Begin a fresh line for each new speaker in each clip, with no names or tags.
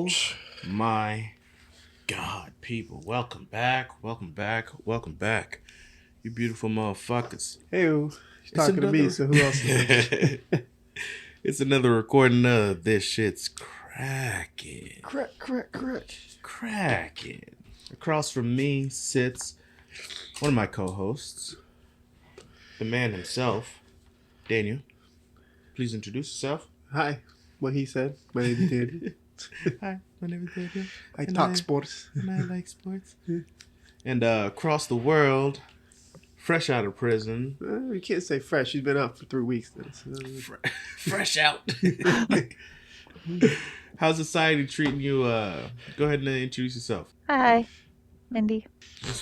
Oh my God, people. Welcome back. You beautiful motherfuckers.
Hey, you're talking to me, so who else is it?
It's another recording of This Shit's Crackin. Crackin. Across from me sits one of my co-hosts, the man himself, Daniel. Please introduce yourself.
Hi, what he said. My name is Daniel.
Hi, my name is Daniel.
I talk sports.
And I like sports. And across the world, fresh out of prison.
You can't say fresh. She's been out for 3 weeks now. So.
Fresh out. How's society treating you? Go ahead and introduce yourself.
Hi, Mindy.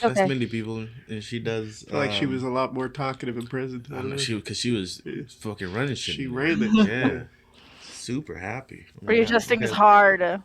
That's Mindy, people, and she does.
I feel like she was a lot more talkative in prison.
I know because she was fucking running shit.
She ran it.
Yeah, super happy.
Readjusting is hard.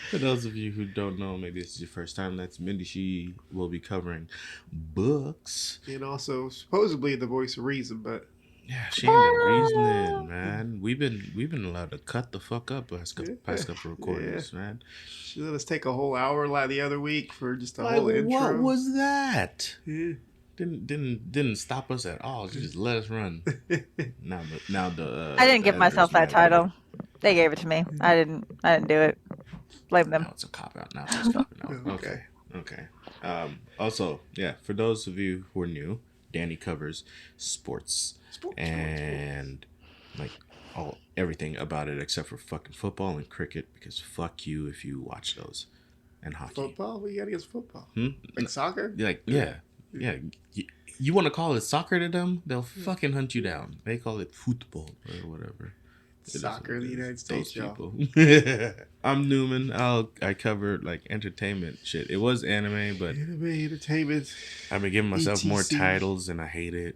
For those of you who don't know, maybe this is your first time. That's Mindy. She will be covering books
and also supposedly the voice of reason, but.
Yeah, she ain't been reasoning, man. We've been allowed to cut the fuck up past couple recordings, man.
She let us take a whole hour like the other week for just a whole intro.
What was that?
Yeah.
Didn't stop us at all. She just let us run. now the
I didn't give myself that title. They gave it to me. I didn't do it. Blame them.
Now it's a cop out. Now it's a cop out. Okay. Also, yeah, for those of you who are new, Danny covers sports and like everything about it except for fucking football and cricket, because fuck you if you watch those, and hockey.
Football? What you got against football? Like soccer?
Like yeah. You want to call it soccer to them? They'll fucking hunt you down. They call it football or whatever.
Soccer in the United States, y'all.
I'm Newman. I cover like entertainment shit. It was anime, but
entertainment.
I've been giving myself more titles, and I hate it.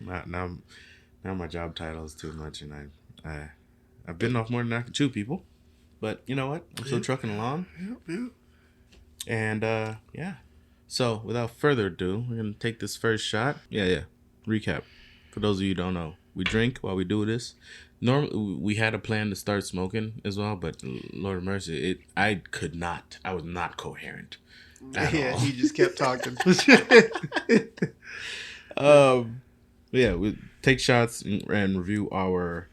now my job title is too much, and I've bitten off more than I can chew, people. But you know what? I'm still trucking along.
Yep.
And yeah. So without further ado, we're gonna take this first shot. Yeah. Recap. For those of you who don't know. We drink while we do this. Normally, we had a plan to start smoking as well, but Lord of mercy, I was not coherent at all.
He just kept talking.
Yeah, we take shots and review our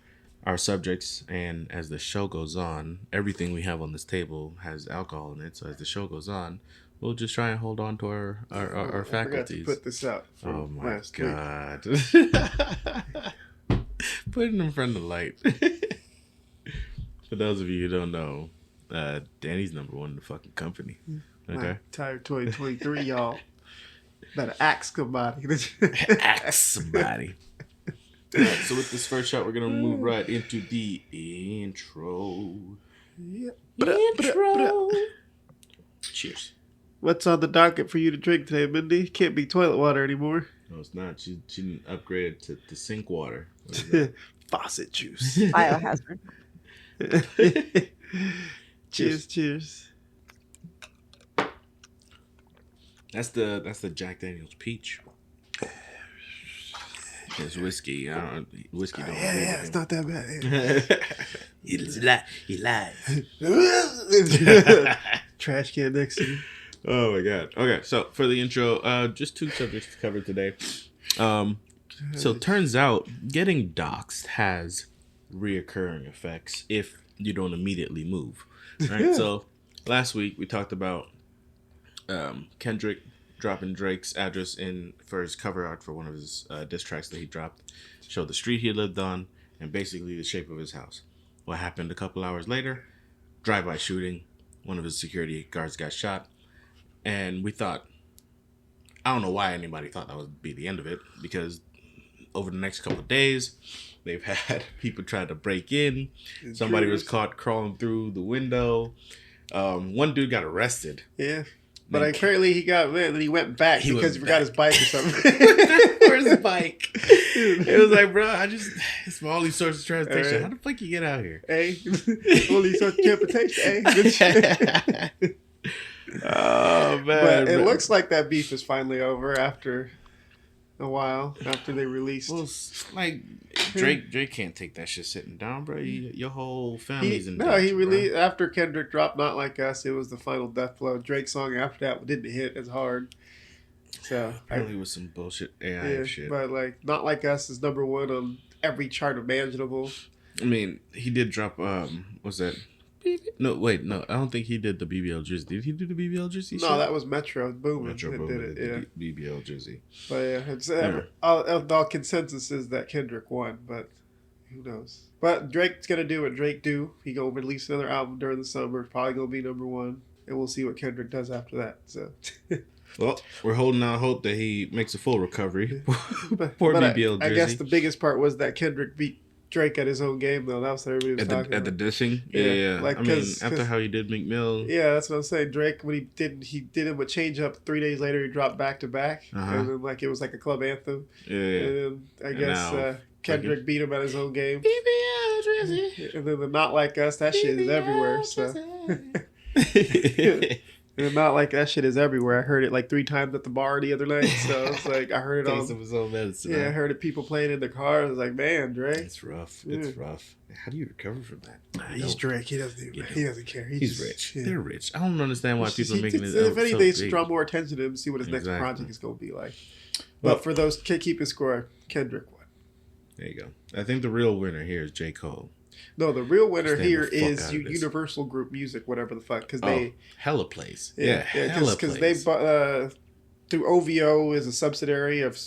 subjects, and as the show goes on, everything we have on this table has alcohol in it. So as the show goes on, we'll just try and hold on to our faculties. I forgot to
put this out.
Oh my God. Put it in front of the light. For those of you who don't know, Danny's number one in the fucking company. Okay.
My entire 2023, y'all. Better axe somebody.
Axe somebody. All right, so with this first shot, we're gonna move right into the intro.
Yep.
Intro. Cheers.
What's on the docket for you to drink today, Mindy? Can't be toilet water anymore.
No, it's not. She didn't upgrade it to sink water.
Faucet juice.
Biohazard.
Cheers.
That's the Jack Daniel's peach. It's whiskey. Whiskey don't.
Yeah, it's not that bad.
He lies.
Trash can next to you.
Oh my God. Okay, so for the intro, just 2 subjects to cover today. So it turns out getting doxxed has reoccurring effects if you don't immediately move. Right?
Yeah.
So last week we talked about Kendrick dropping Drake's address in for his cover art for one of his diss tracks that he dropped. Showed the street he lived on and basically the shape of his house. What happened a couple hours later? Drive-by shooting. One of his security guards got shot. And we thought, I don't know why anybody thought that would be the end of it, because over the next couple of days, they've had people try to break in. Somebody was caught crawling through the window. One dude got arrested.
Yeah. But apparently he went back because he forgot his bike or something.
Where's his bike? It was like, bro, it's my only source of transportation. Right. How the fuck you get out here?
Hey, only source of transportation. Hey.
Oh, man.
But it looks like that beef is finally over after a while after they released.
Well, like Drake can't take that shit sitting down, bro. Your whole family's in danger. No,
he released after Kendrick dropped "Not Like Us." It was the final death blow. Drake's song after that didn't hit as hard. So
apparently, with some bullshit AI shit.
But like, "Not Like Us" is number one on every chart imaginable.
I mean, he did drop. What's that? No, wait, no. I don't think he did the BBL Drizzy. Did he do the BBL Drizzy?
No, that was Metro Boomin.
Metro Boomin did it. BBL Drizzy.
But all consensus is that Kendrick won, but who knows? But Drake's gonna do what Drake do. He gonna release another album during the summer. Probably gonna be number one, and we'll see what Kendrick does after that. So.
Well, we're holding out hope that he makes a full recovery for BBL Drizzy.
I guess the biggest part was that Kendrick beat Drake at his own game, though. That was what everybody was talking about. At
the dissing? Yeah. Like, I mean, after how he did Meek Mill.
Yeah, that's what I'm saying. Drake, when he did him a change up 3 days later, he dropped back to back. And then, like, it was like a club anthem. Yeah. And then, I guess, Kendrick beat him at his own game. And then the Not Like Us, that shit is everywhere. So. And Not Like That shit is everywhere. I heard it like 3 times at the bar the other night. So it's like I heard it on
his own medicine.
Yeah, I heard it people playing in the car. I was like, man, Drake.
It's rough. Yeah. It's rough. How do you recover from that?
He's Drake. He doesn't care.
He's rich. Yeah. They're rich. I don't understand why people are making it.
If anything, they should draw more attention to him and see what his next project is going to be like. But for those keeping score, Kendrick won.
There you go. I think the real winner here is J. Cole.
No, the real winner here is Universal Group Music, whatever the fuck, because they
hella plays.
Because they bought through OVO is a subsidiary of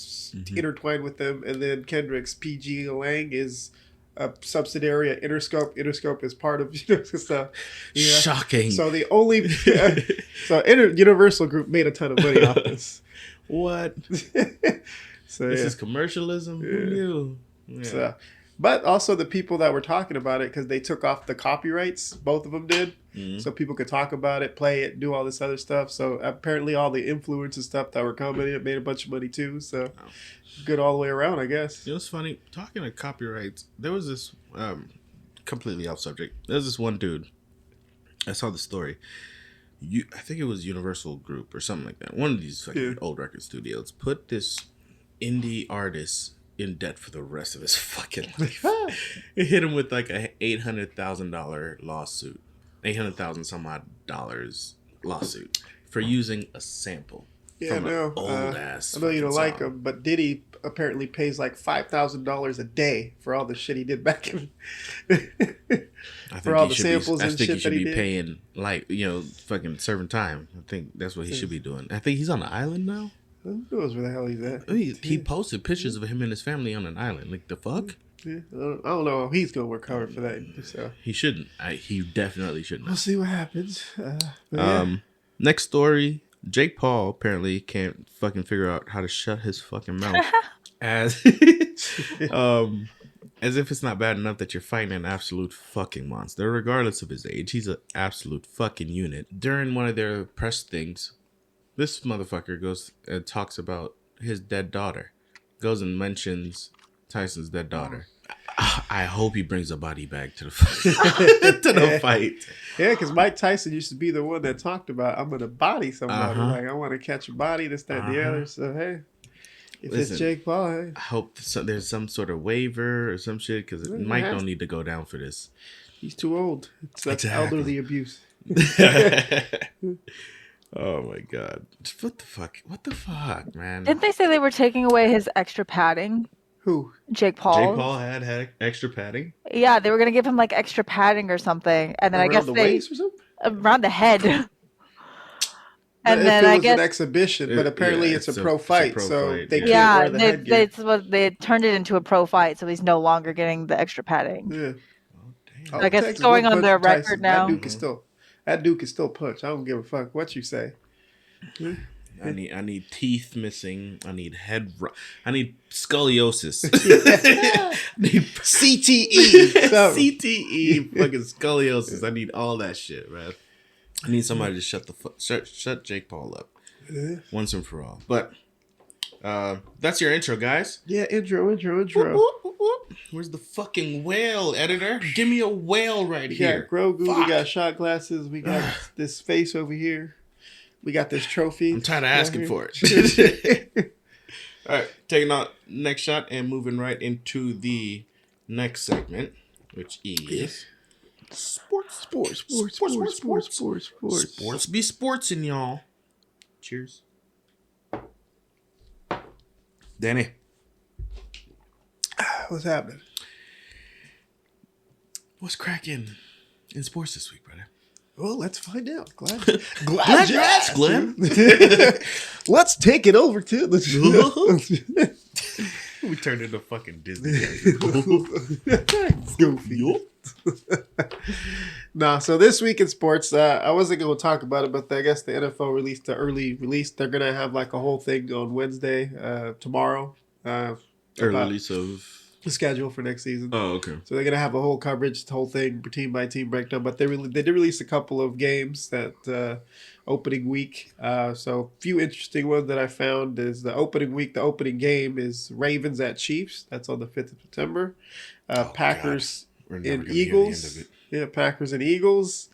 intertwined with them, and then Kendrick's PG Lang is a subsidiary of Interscope. Interscope is part of stuff. Yeah.
Shocking.
So the only Universal Group made a ton of money off this.
What? So this is commercialism. Yeah. Who knew? Yeah.
So. But also the people that were talking about it, because they took off the copyrights, both of them did, so people could talk about it, play it, do all this other stuff. So apparently all the influence and stuff that were coming in made a bunch of money too. So good all the way around, I guess.
You know what's funny? Talking of copyrights, there was this, completely off subject, there's this one dude, I saw the story. I think it was Universal Group or something like that. One of these fucking old record studios put this indie artist in debt for the rest of his fucking life. It hit him with like a $800,000 lawsuit, $800,000 some odd dollars lawsuit for using a sample from an old ass.
I know you don't like him, but Diddy apparently pays like $5,000 a day for all the shit he did back in. For all the samples and shit that he did. I think he should be
paying like fucking serving time. I think that's what he should be doing. I think he's on an island now.
Who knows where the hell he's at?
He posted pictures of him and his family on an island. Like, the fuck?
Yeah, I don't know how he's going to recover for that. So.
He shouldn't. He definitely shouldn't.
We'll see what happens.
Next story. Jake Paul apparently can't fucking figure out how to shut his fucking mouth. As if it's not bad enough that you're fighting an absolute fucking monster. Regardless of his age, he's an absolute fucking unit. During one of their press things, this motherfucker goes and talks about his dead daughter. Goes and mentions Tyson's dead daughter. I hope he brings a body bag to the fight.
Yeah, because Mike Tyson used to be the one that talked about, I'm going to body somebody. Like, I want to catch a body, this, that, and the other. So, hey, if it's Jake Paul, hey.
I hope there's some sort of waiver or some shit, because Mike don't need to go down for this.
He's too old. That's elderly abuse.
Oh my god. What the fuck, man?
Didn't they say they were taking away his extra padding?
Who?
Jake Paul.
Jake Paul had extra padding?
Yeah, they were going to give him like extra padding or something. And then
around
I guess
the waist or something?
Around the head.
And then I guess an exhibition, but apparently it's a pro fight, so they can't wear the headgear.
They turned it into a pro fight, so he's no longer getting the extra padding.
Yeah.
I guess it's going on their record now.
That dude can still punch. I don't give a fuck what you say.
I need teeth missing. I need I need scoliosis.
I need CTE.
CTE. Fucking scoliosis. I need all that shit, man. I need somebody to shut Jake Paul up once and for all. But that's your intro, guys.
Yeah, intro.
Where's the fucking whale, editor? Give me a whale right here.
We got Grogu, we got shot glasses, we got this face over here. We got this trophy.
I'm tired of asking for it. All right, taking out next shot and moving right into the next segment, which is sports.
Sports
Be sportsing, y'all. Cheers. Danny.
What's happening?
What's cracking in sports this week, brother?
Well, let's find out. Glad
you asked, Glenn.
Let's take it over to the
We turned into fucking Disney.
Goofy. Nah, so this week in sports, I wasn't going to talk about it, but I guess the NFL released the early release. They're going to have like a whole thing on Wednesday, tomorrow.
Early release of
the schedule for next season.
Oh, okay.
So they're going to have a whole coverage, the whole thing, team by team breakdown. But they did release a couple of games that opening week. So a few interesting ones that I found is the opening week. The opening game is Ravens at Chiefs. That's on the 5th of September. Packers and Eagles. Yeah, Packers and Eagles.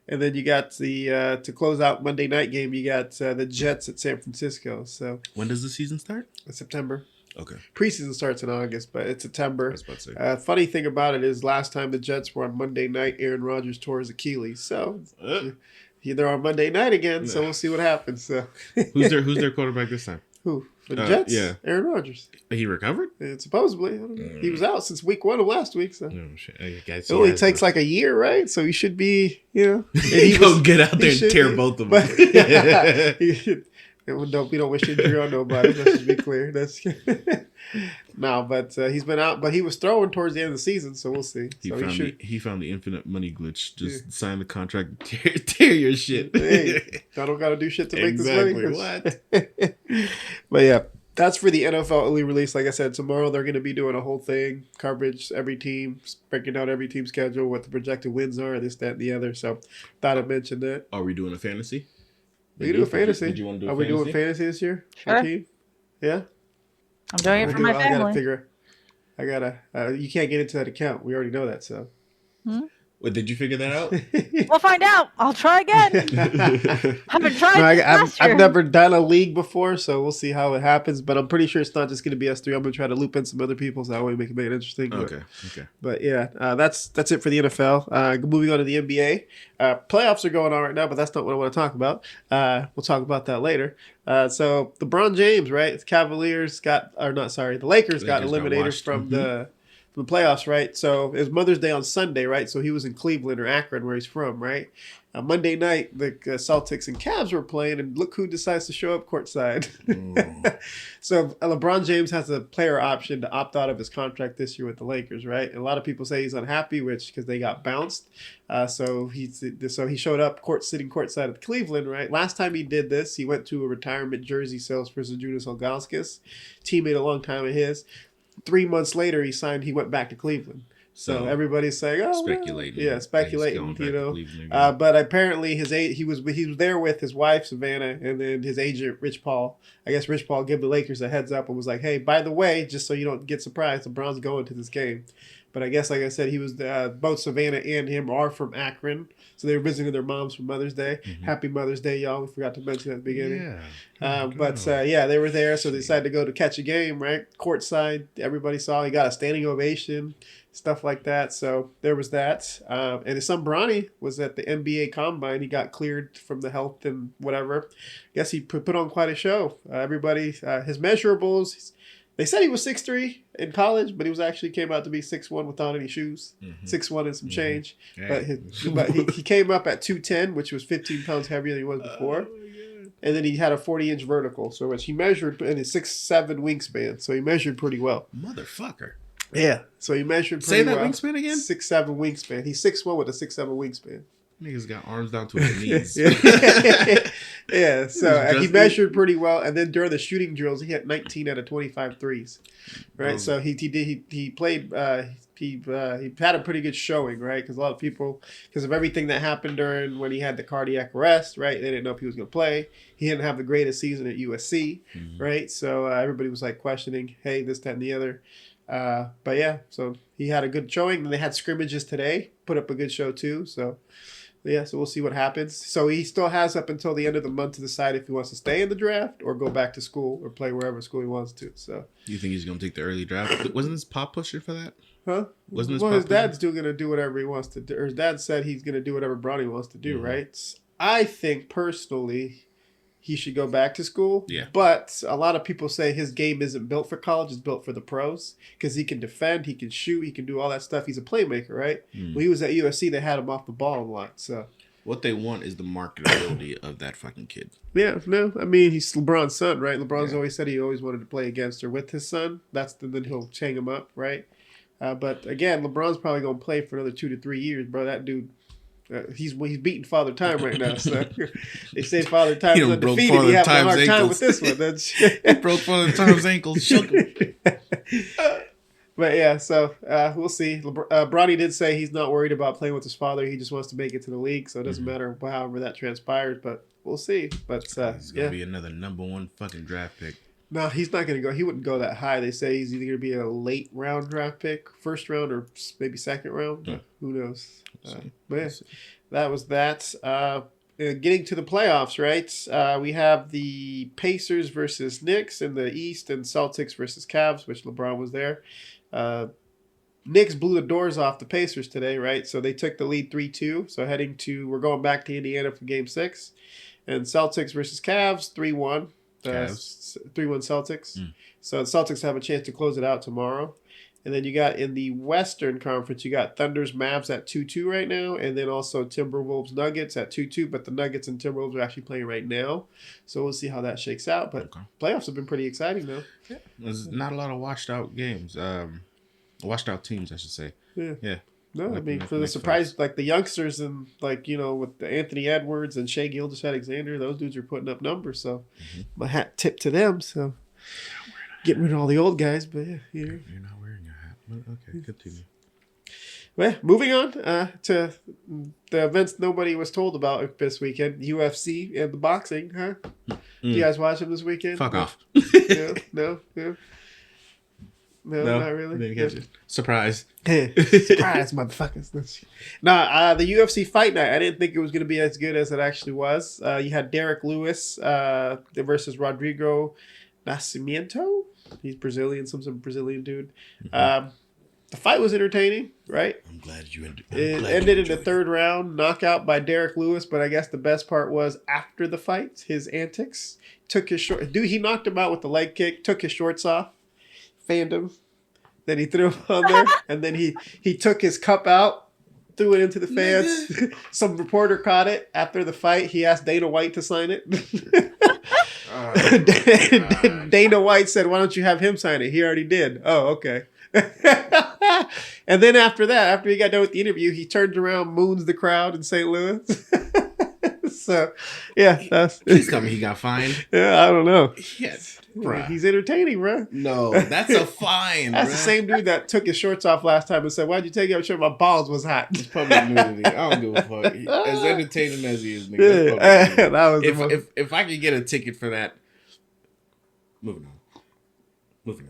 And then you got the to close out Monday night game, you got the Jets at San Francisco. So
when does the season start?
September.
Okay.
Preseason starts in August, but it's September.
I was about to say.
Funny thing about it is last time the Jets were on Monday night, Aaron Rodgers tore his Achilles. So they're on Monday night again, so we'll see what happens. So
who's their quarterback this time?
Who? For the Jets?
Yeah.
Aaron Rodgers.
He recovered?
Supposedly. I don't know. He was out since week 1 of last week. So.
Oh, shit.
It only takes like a year, right? So he should be, And
he go get out there and tear both of them.
We don't wish injury on nobody. Let's just be clear. But he's been out. But he was throwing towards the end of the season, so we'll see.
He found the infinite money glitch. Just sign the contract, tear your shit.
Hey, I don't got to do shit to make this money.
What?
But yeah, that's for the NFL early release. Like I said, tomorrow they're going to be doing a whole thing, coverage, every team, breaking out every team schedule, what the projected wins are, this, that, and the other. So thought I'd mention that.
Are we doing a fantasy?
We can do a fantasy.
Did you want to do
Are we doing fantasy this year?
Sure.
Team? Yeah?
I'm doing it for my family.
You can't get into that account. We already know that, so.
What, did you figure that out?
We'll find out. I'll try again. I've been trying.
I've never done a league before, so we'll see how it happens. But I'm pretty sure it's not just going to be us three. I'm going to try to loop in some other people, so that way make it interesting.
Okay.
But yeah, that's it for the NFL. Moving on to the NBA. Playoffs are going on right now, but that's not what I want to talk about. We'll talk about that later. So LeBron James, right? The Lakers got eliminated from the playoffs, right? So it was Mother's Day on Sunday, right? So he was in Cleveland or Akron, where he's from, right? Monday night, the Celtics and Cavs were playing, and look who decides to show up courtside. So LeBron James has a player option to opt out of his contract this year with the Lakers, right? And a lot of people say he's unhappy, because they got bounced. So he showed up sitting courtside at Cleveland, right? Last time he did this, he went to a retirement jersey sales for Zydrunas Ilgauskas, teammate a long time of his. 3 months later, he went back to Cleveland. So everybody's saying,
speculating.
Yeah, speculating, but apparently he was there with his wife, Savannah, and then his agent, Rich Paul. I guess Rich Paul gave the Lakers a heads up and was like, hey, by the way, just so you don't get surprised, LeBron's going to this game. But I guess, like I said, he was both Savannah and him are from Akron. So they were visiting their moms for Mother's Day. Mm-hmm. Happy Mother's Day, y'all. We forgot to mention at the beginning. Yeah. They were there. So they decided to go to catch a game, right? Courtside. Everybody saw. He got a standing ovation, stuff like that. So there was that. And his son Bronny was at the NBA Combine. He got cleared from the health and whatever. I guess he put on quite a show. His measurables, they said he was 6'3" in college, but he actually came out to be 6'1" without any shoes. 6'1" and some change. Hey. But he came up at 210, which was 15 pounds heavier than he was before. And then he had a 40-inch vertical, so he measured in his 6'7" wingspan. So he measured pretty well.
Motherfucker.
Yeah. So he measured pretty well.
Say that wingspan again?
6'7" wingspan. He's 6'1" with a 6'7" wingspan.
Niggas got arms down to his knees.
Yeah, so he measured pretty well, and then during the shooting drills, he hit 19 out of 25 threes, right? So he played. He had a pretty good showing, right? Because a lot of people, because of everything that happened when he had the cardiac arrest, right? They didn't know if he was going to play. He didn't have the greatest season at USC, right? So everybody was like questioning, hey, this, that, and the other. But yeah, so he had a good showing. And they had scrimmages today, put up a good show too. So Yeah, so we'll see what happens. So he still has up until the end of the month to decide if he wants to stay in the draft or go back to school or play wherever school he wants to. So
You think he's going to take the early draft? Wasn't his pop pusher for that?
Huh?
Wasn't
his dad's still going to do whatever he wants to do. Or his dad said he's going to do whatever Bronny wants to do, right? I think personally he should go back to school.
Yeah.
But a lot of people say his game isn't built for college. It's built for the pros because he can defend, he can shoot, he can do all that stuff. He's a playmaker, right? When he was at USC, they had him off the ball a lot. So
what they want is the marketability of that fucking kid.
Yeah, no, I mean, he's LeBron's son, right? LeBron's always said he always wanted to play against or with his son. Then he'll chain him up, right? But again, LeBron's probably going to play for another 2 to 3 years, bro. That dude, he's beating Father Time right now. So they say Father Time is undefeated. He having a hard time with this one.
He broke Father Time's ankles, shook him.
But yeah, so we'll see. Bronny did say he's not worried about playing with his father. He just wants to make it to the league, so it doesn't matter however that transpires. But we'll see. But
he's gonna be another number 1 fucking draft pick.
No, he's not going to go. He wouldn't go that high. They say he's either going to be a late round draft pick, first round, or maybe second round.
Yeah.
Who knows? But yeah, that was that. Getting to the playoffs, right? We have the Pacers versus Knicks in the East and Celtics versus Cavs, which LeBron was there. Knicks blew the doors off the Pacers today, right? So they took the lead 3-2. So we're going back to Indiana for Game 6. And Celtics versus Cavs, 3-1. 3-1 Celtics. So the Celtics have a chance to close it out tomorrow. And then you got in the Western Conference, you got Thunder's Mavs at 2-2 right now. And then also Timberwolves Nuggets at 2-2. But the Nuggets and Timberwolves are actually playing right now. So we'll see how that shakes out. But playoffs have been pretty exciting, though.
Yeah. There's not a lot of washed out games. Washed out teams, I should say. Yeah.
No, I mean, for the surprise, like the youngsters and with the Anthony Edwards and Shai Gilgeous-Alexander, those dudes are putting up numbers. So my hat tip to them. So getting rid of all the old guys, but yeah. You're
not wearing a hat. But okay, continue.
Well, moving on to the events nobody was told about this weekend, UFC and the boxing, huh? Did you guys watch them this weekend?
Fuck off.
No, not really.
Didn't catch it. Surprise.
Surprise, motherfuckers. Nah, the UFC fight night, I didn't think it was going to be as good as it actually was. You had Derek Lewis versus Rodrigo Nascimento. He's Brazilian, some Brazilian dude. The fight was entertaining, right?
I'm glad you enjoyed it.
It ended in the third round, knockout by Derek Lewis, but I guess the best part was after the fight, his antics. He knocked him out with the leg kick, took his shorts off, fanned him, then he threw him on there, and then he took his cup out, threw it into the fans. Some reporter caught it after the fight. He asked Dana White to sign it. Dana White said, "Why don't you have him sign it?" He already did. Oh, okay. And then after he got done with the interview, he turned around, moons the crowd in St. Louis. So, yeah.
Please tell me he got fined.
Yeah, I don't know.
Yes.
He's entertaining, bro.
No, that's a fine.
That's the same dude that took his shorts off last time and said, "Why'd you take your shirt? My balls was hot."
It's public nudity. I don't give a fuck. As entertaining as he is, nigga. That was if I could get a ticket for that. Moving on.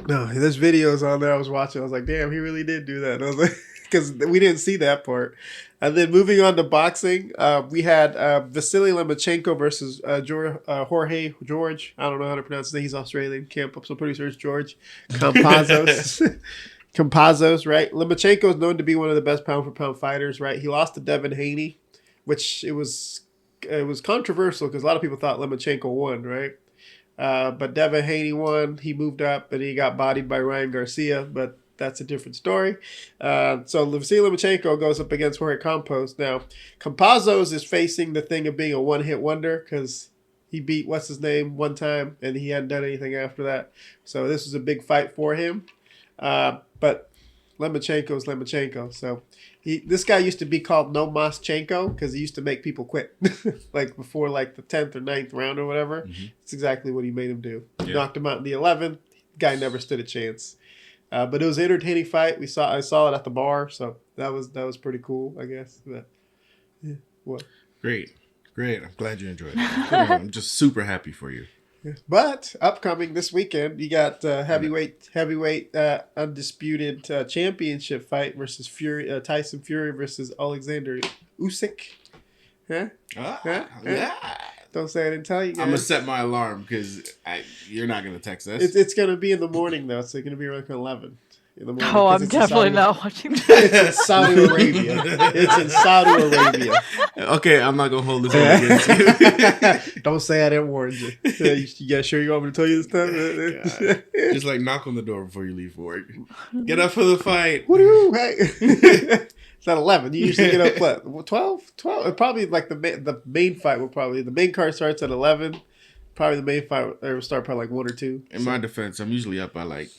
No, there's videos on there I was watching. I was like, damn, he really did do that. And I was like, because we didn't see that part. And then moving on to boxing, we had Vasily Lomachenko versus Jorge George. I don't know how to pronounce his name. He's Australian. Camp up, so pretty sure it's George. Campazos. Campazos, right? Lomachenko is known to be one of the best pound-for-pound fighters, right? He lost to Devin Haney, which it was controversial because a lot of people thought Lomachenko won, right? But Devin Haney won. He moved up and he got bodied by Ryan Garcia, but that's a different story. So Vasily Lomachenko goes up against Jorge Campos. Now, Campazos is facing the thing of being a one-hit wonder because he beat what's-his-name one time and he hadn't done anything after that. So this was a big fight for him. But Lomachenko is Lomachenko. So this guy used to be called No Moschenko because he used to make people quit. Like before like the 10th or 9th round or whatever. Mm-hmm. It's exactly what he made him do. Yeah. Knocked him out in the 11th. Guy never stood a chance. But it was an entertaining fight. I saw it at the bar, so that was pretty cool, I guess. But, yeah. What?
Great. I'm glad you enjoyed it. I'm just super happy for you.
Yeah. But upcoming this weekend, you got heavyweight undisputed championship fight versus Tyson Fury versus Alexander Usyk. Huh?
Yeah.
Don't say I didn't tell you guys.
I'm gonna set my alarm because you're not gonna text us.
It's gonna be in the morning though. It's gonna be around 11 in the morning.
Oh, I'm definitely not watching that.
It's in Saudi Arabia. It's in Saudi Arabia.
Okay, I'm not gonna hold this one against you.
Don't say I didn't warn you. You guys sure you want me to tell you this time?
Just like knock on the door before you leave for work. Get up for the fight.
Woo! Hey. It's not 11. You usually get up what? 12? 12? Probably like the main fight will probably the main card starts at 11. Probably the main fight will start probably like 1 or 2.
In my defense, I'm usually up by like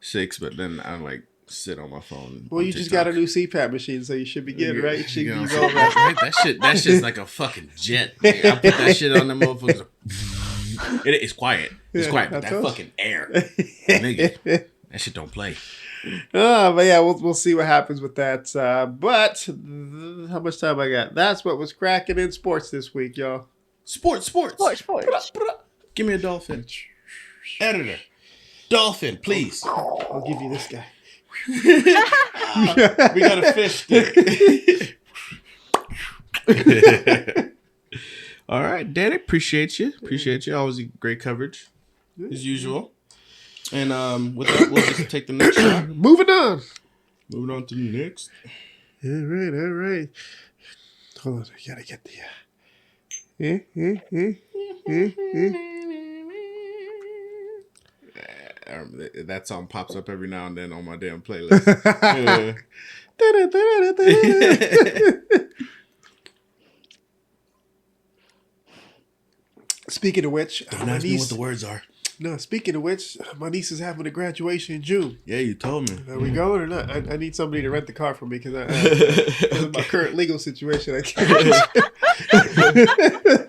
6, but then I like sit on my phone.
Well, you just got a new CPAP machine, so you should be good, right? You should be
right?
right.
That shit's like a fucking jet. Like, I put that shit on the motherfuckers. It's quiet. It's quiet, but that fucking air, nigga, that shit don't play.
But yeah, we'll see what happens with that. But how much time I got? That's what was cracking in sports this week, y'all.
Sports. Give me a dolphin. Editor. Dolphin, please.
I'll give you this guy.
We got a fish stick. All right, Daddy. Appreciate you. Always great coverage, as usual. And with that, we'll just take the next shot.
Moving on
to the next.
All right. Hold on, I gotta get the.
That song pops up every now and then on my damn playlist.
Speaking of which,
don't ask me what the words are.
No, speaking of which, my niece is having a graduation in June.
Yeah, you told me.
Are we going or not? I need somebody to rent the car for me because of my current legal situation. I can't.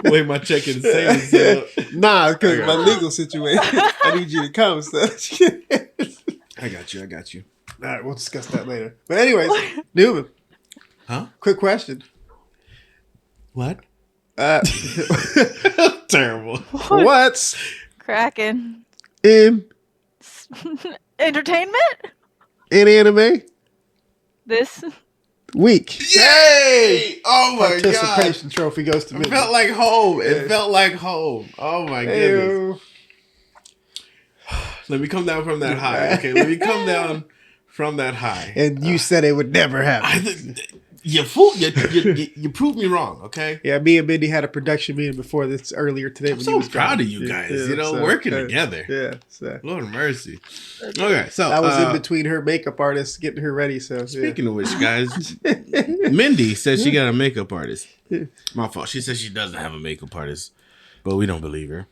Wait, my check and savings.
Nah, because my legal situation. I need you to come. So.
I got you.
All right, we'll discuss that later. But anyways, Newman.
Huh?
Quick question.
What?
Terrible. What's
Crackin'
in
entertainment
in anime
this
week?
Yay! Oh my god!
Participation trophy goes to me.
It felt like home. Oh my goodness. Let me come down from that high. Okay, let me come down from that high.
And you said it would never happen.
You fool! You proved me wrong. Okay.
Yeah, me and Mindy had a production meeting before this earlier today.
I'm so proud of you guys. Working together.
Yeah. So.
Lord mercy. Okay, so
I was in between her makeup artist getting her ready. So
speaking of which, guys, Mindy says she got a makeup artist. My fault. She says she doesn't have a makeup artist, but we don't believe her.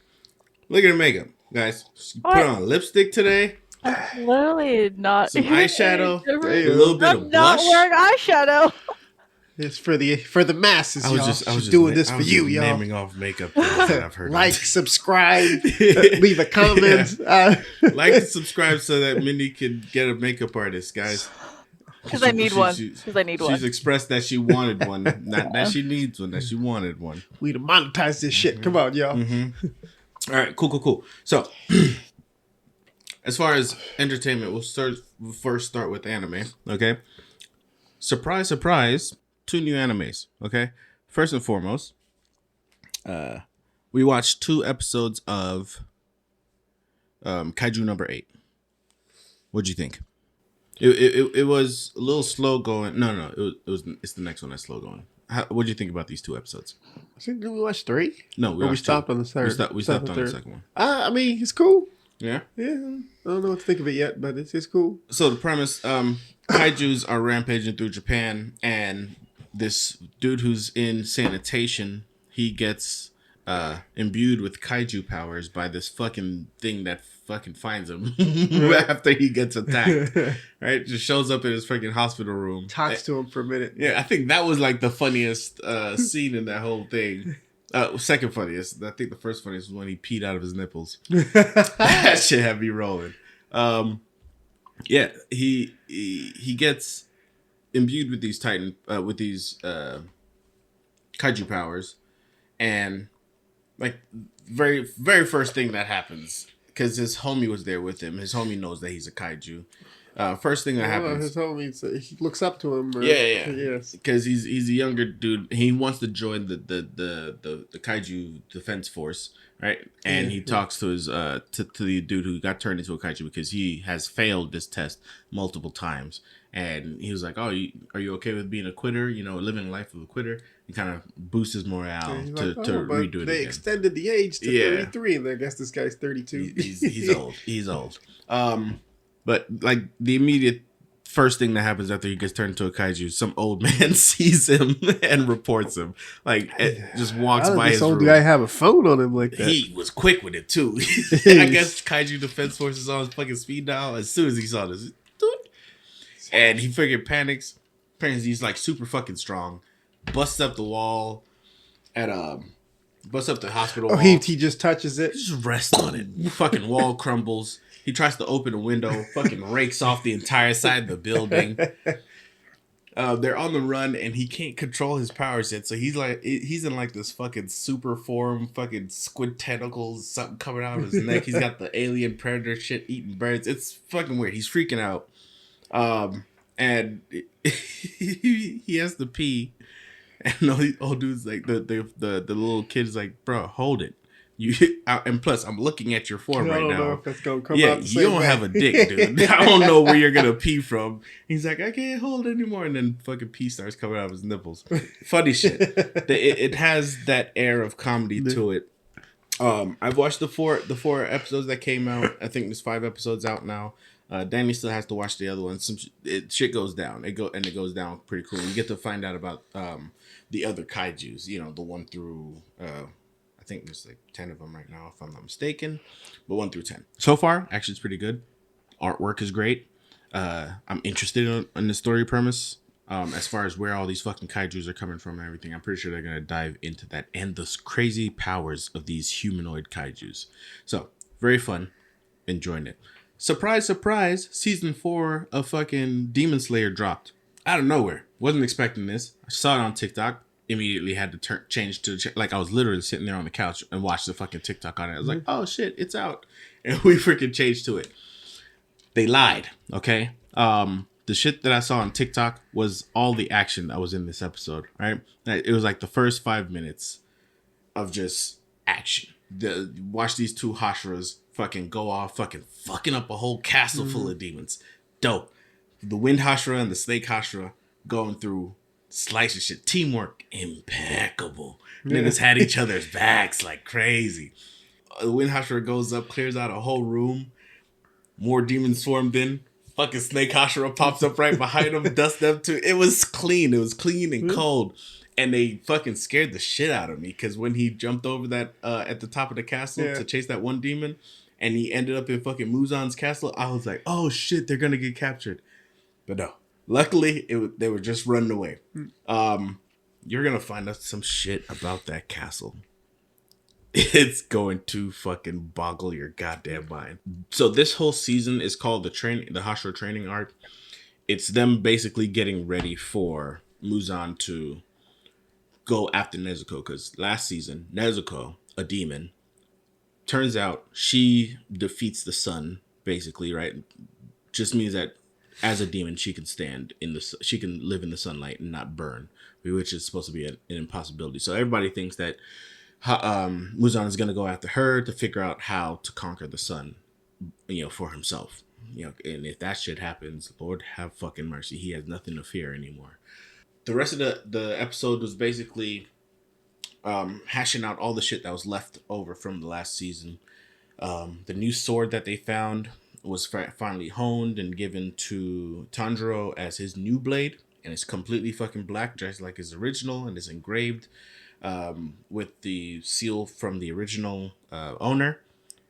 Look at her makeup, guys. She put on lipstick today.
I'm literally not.
Some eyeshadow. A little bit of blush.
I'm not wearing eyeshadow.
It's for the masses,
I was just
doing this for you, y'all.
Naming off makeup that I've heard.
Like, subscribe, leave a comment.
Like and subscribe so that Mindy can get a makeup artist, guys.
Because I need one.
She's expressed that she wanted one, not that she needs one. That she wanted one.
We to monetize this shit. Come on, y'all.
Mm-hmm. All right, cool. So, as far as entertainment, we'll first start with anime. Okay. Surprise, 2 new animes. Okay. First and foremost, we watched 2 episodes of Kaiju Number 8. What'd you think? It was a little slow going. No, it's the next one that's slow going. What'd you think about these 2 episodes?
I think we watched 3.
No,
we stopped on the third.
We stopped on the second one.
I mean, it's cool.
Yeah.
I don't know what to think of it yet, but it's cool.
So the premise, kaijus are rampaging through Japan, and this dude who's in sanitation, he gets imbued with kaiju powers by this fucking thing that fucking finds him after he gets attacked. Right? Just shows up in his freaking hospital room.
Talks to him for a minute.
Yeah, I think that was like the funniest scene in that whole thing. Second funniest. I think the first funniest was when he peed out of his nipples. That shit had me rolling. Yeah, he gets imbued with these kaiju powers, and like very very first thing that happens, because his homie was there with him. His homie knows that he's a kaiju. First thing that happens.
His homie, he looks up to him.
Yeah.
Yes.
Because he's a younger dude. He wants to join the Kaiju Defense Force, right? And he talks to his to the dude who got turned into a kaiju because he has failed this test multiple times. And he was like, "Oh, are you okay with being a quitter? You know, living a life of a quitter." He kind of boosts his morale to redo it.
They extended the age to 33, and I guess this guy's 32.
He's old. He's old. But like the immediate first thing that happens after he gets turned into a kaiju, some old man sees him and reports him. Like, just walks by his room. This old
guy have a phone on him like that?
He was quick with it too. I guess Kaiju Defense Force is on his fucking speed dial. As soon as he saw this, and he freaking panics. Apparently, he's like super fucking strong. Busts up the wall busts up the hospital wall.
He just touches it.
Just rests on it. Fucking wall crumbles. He tries to open a window, fucking rakes off the entire side of the building. They're on the run, and he can't control his powers yet. So he's in like this fucking super form, fucking squid tentacles, something coming out of his neck. He's got the alien predator shit eating birds. It's fucking weird. He's freaking out, and he has to pee, and the old dude's like the little kid's like, bro, hold it. And plus, I'm looking at your form right now. I don't know if it's gonna come out the same way. You don't have a dick, dude. I don't know where you're gonna pee from. He's like, I can't hold it anymore, and then fucking pee starts coming out of his nipples. Funny shit. It has that air of comedy to it. I've watched the four episodes that came out. I think there's 5 episodes out now. Danny still has to watch the other one. Shit goes down. It goes down pretty cool. You get to find out about the other kaijus. You know, the 1 through. I think there's like 10 of them right now, if I'm not mistaken, but 1 through 10. So far, actually, it's pretty good. Artwork is great. I'm interested in the story premise. As far as where all these fucking kaijus are coming from and everything, I'm pretty sure they're gonna dive into that and the crazy powers of these humanoid kaijus. So very fun, enjoying it. Surprise, surprise! Season 4 of fucking Demon Slayer dropped out of nowhere. Wasn't expecting this. I saw it on TikTok. Immediately had to change to like I was literally sitting there on the couch and watched the fucking TikTok on it. I was like, oh shit, it's out, and we freaking changed to it. They lied, okay? The shit that I saw on TikTok was all the action that was in this episode, right? It was like the first 5 minutes of just action. Watch these 2 Hashiras fucking go off, fucking up a whole castle full of demons. Dope. The Wind Hashira and the Snake Hashira going through. Slice of shit. Teamwork impeccable. Niggas had each other's backs like crazy. The Wind Hashira goes up, clears out a whole room. More demons swarmed in. Fucking Snake Hashira pops up right behind them, dusts them too. It was clean. It was clean and cold. And they fucking scared the shit out of me because when he jumped over that at the top of the castle to chase that one demon and he ended up in fucking Muzan's castle, I was like, oh shit, they're gonna get captured. But no. Luckily, they were just running away. You're going to find out some shit about that castle. It's going to fucking boggle your goddamn mind. So this whole season is called the Hashira training arc. It's them basically getting ready for Muzan to go after Nezuko. Because last season, Nezuko, a demon, turns out she defeats the sun, basically, right? Just means that as a demon, she can she can live in the sunlight and not burn, which is supposed to be an impossibility. So everybody thinks that Muzan is going to go after her to figure out how to conquer the sun, for himself. And if that shit happens, Lord have fucking mercy. He has nothing to fear anymore. The rest of the episode was basically hashing out all the shit that was left over from the last season. The new sword that they found was finally honed and given to Tanjiro as his new blade, and it's completely fucking black, just like his original, and is engraved with the seal from the original owner.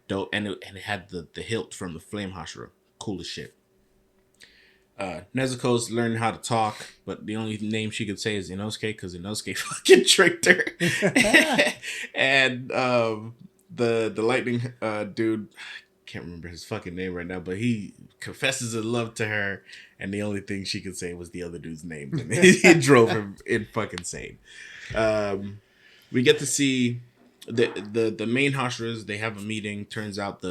Dope, and it had the hilt from the Flame Hashira. Cool as shit. Nezuko's learning how to talk, but the only name she could say is Inosuke because Inosuke fucking tricked her. And the lightning dude, can't remember his fucking name right now, but he confesses his love to her, and the only thing she could say was the other dude's name. And he drove him in fucking insane. We get to see the main Hashiras. They have a meeting. Turns out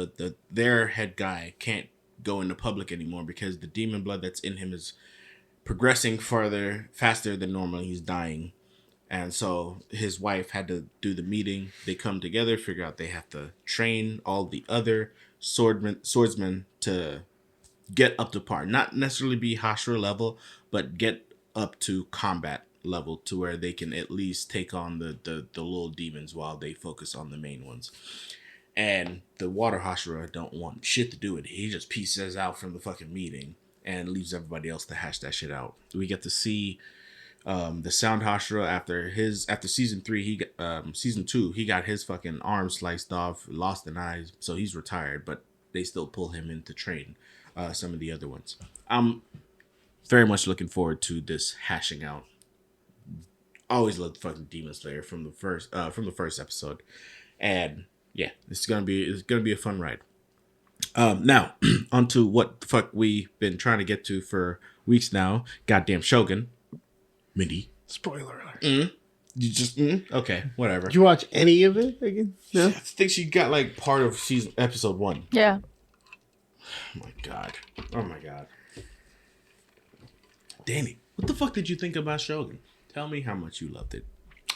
their head guy can't go into public anymore because the demon blood that's in him is progressing faster than normal. He's dying. And so his wife had to do the meeting. They come together, figure out they have to train all the other swordsmen to get up to par. Not necessarily be Hashira level, but get up to combat level to where they can at least take on the little demons while they focus on the main ones. And the water Hashira don't want shit to do with it. He just pieces out from the fucking meeting and leaves everybody else to hash that shit out. We get to see the sound Hashira after season 3, season 2, he got his fucking arm sliced off, lost an eye, so he's retired, but they still pull him in to train some of the other ones. I'm very much looking forward to this hashing out. Always loved fucking Demon Slayer from the first episode, and yeah, it's gonna be a fun ride. Now onto what the fuck we've been trying to get to for weeks now. Goddamn Shogun, Mindy.
Spoiler alert.
You just okay, whatever.
Did you watch any of it again? No.
I think she got like part of episode 1.
Yeah.
Oh my god. Danny, what the fuck did you think about Shogun? Tell me how much you loved it.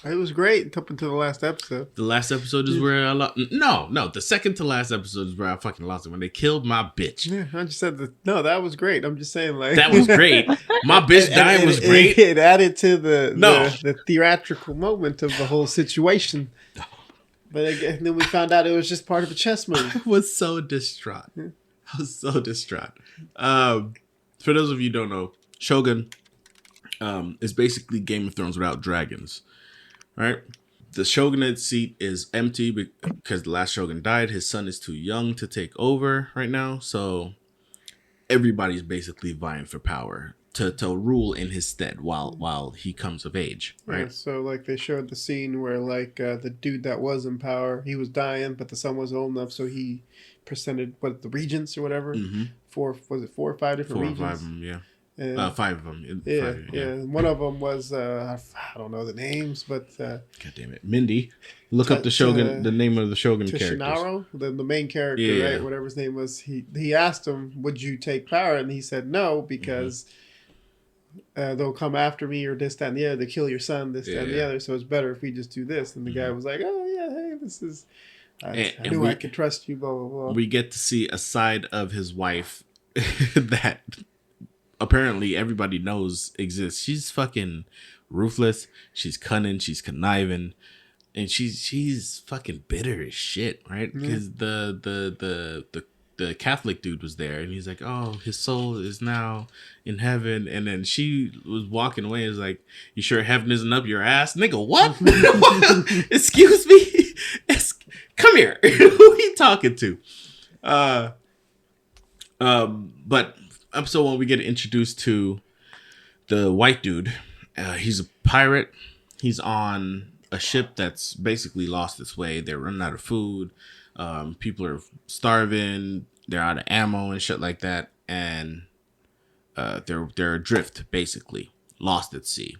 It was great up until the last episode.
The last episode is where I lost. No. The second to last episode is where I fucking lost it. When they killed my bitch.
Yeah, I just said that was great. I'm just saying, like
that was great. My bitch dying was great.
It added to the theatrical moment of the whole situation. But again, then we found out it was just part of a chess move.
I was so distraught. For those of you who don't know, Shogun is basically Game of Thrones without dragons. Right? The shogunate seat is empty because the last shogun died. His son is too young to take over right now. So everybody's basically vying for power to rule in his stead while he comes of age. Right?
Yeah, so like they showed the scene where like the dude that was in power, he was dying, but the son was old enough, so he presented the regents or whatever.
Mm-hmm.
4 or 5 different regions?
4 or 5 of them, yeah.
And
5 of them.
Yeah. One of them was I don't know the names, but
God damn it, Mindy, look up the Shogun, the name of the Shogun character.
Shinaro, the main character, right? Whatever his name was. He asked him, "Would you take power?" And he said no because they'll come after me or this, that, and the other. They kill your son, this, that, and the other. So it's better if we just do this. And the guy was like, "Oh yeah, hey, this is." I knew I could trust you. Blah blah blah.
We get to see a side of his wife that apparently everybody knows exists. She's fucking ruthless. She's cunning. She's conniving, and she's fucking bitter as shit, right? Because the Catholic dude was there, and he's like, "Oh, his soul is now in heaven," and then she was walking away. And was like, "You sure heaven isn't up your ass, nigga? What? Excuse me? Come here. Who are you talking to?" But episode 1, we get introduced to the white dude. He's a pirate. He's on a ship that's basically lost its way. They're running out of food. People are starving. They're out of ammo and shit like that. And they're adrift, basically, lost at sea.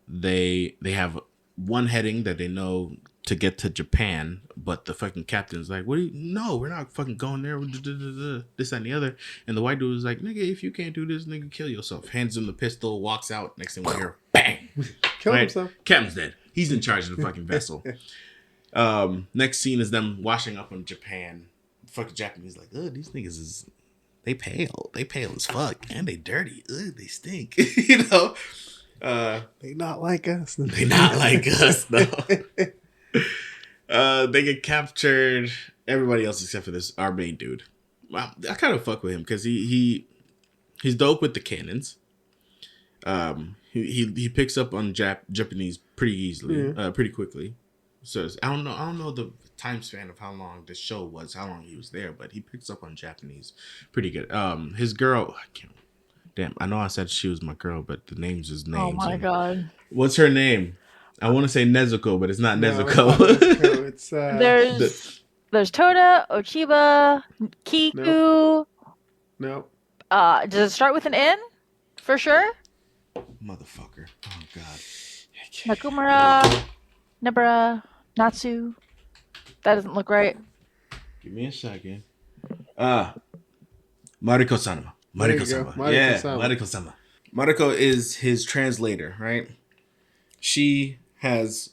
They have one heading that they know to get to Japan, but the fucking captain's like, no, we're not fucking going there, this, that, and the other. And the white dude was like, nigga, if you can't do this, nigga, kill yourself. Hands him the pistol, walks out. Next thing we hear, bang,
kill himself.
Captain's dead. He's in charge of the fucking vessel. Next scene is them washing up on Japan. Fucking Japanese like, these niggas they pale as fuck, and they dirty. They stink. You know,
they not like us.
They not like us. No. They get captured. Everybody else except for our main dude. I kind of fuck with him because he's dope with the cannons. He picks up on Japanese pretty easily, pretty quickly. So I don't know the time span of how long the show was, how long he was there, but he picks up on Japanese pretty good. His girl, I know I said she was my girl, but the name's his name.
Oh my god.
What's her name? I want to say Nezuko, but it's not Nezuko.
It's
there's Toda, Ochiba, Kiku.
No.
Does it start with an N? For sure.
Motherfucker. Oh god.
Nakumura, Nebura, Natsu. That doesn't look right.
Give me a second. Mariko-sama.
There you go.
Mariko-sama. Yeah, Mariko-sama. Mariko is his translator, right? She has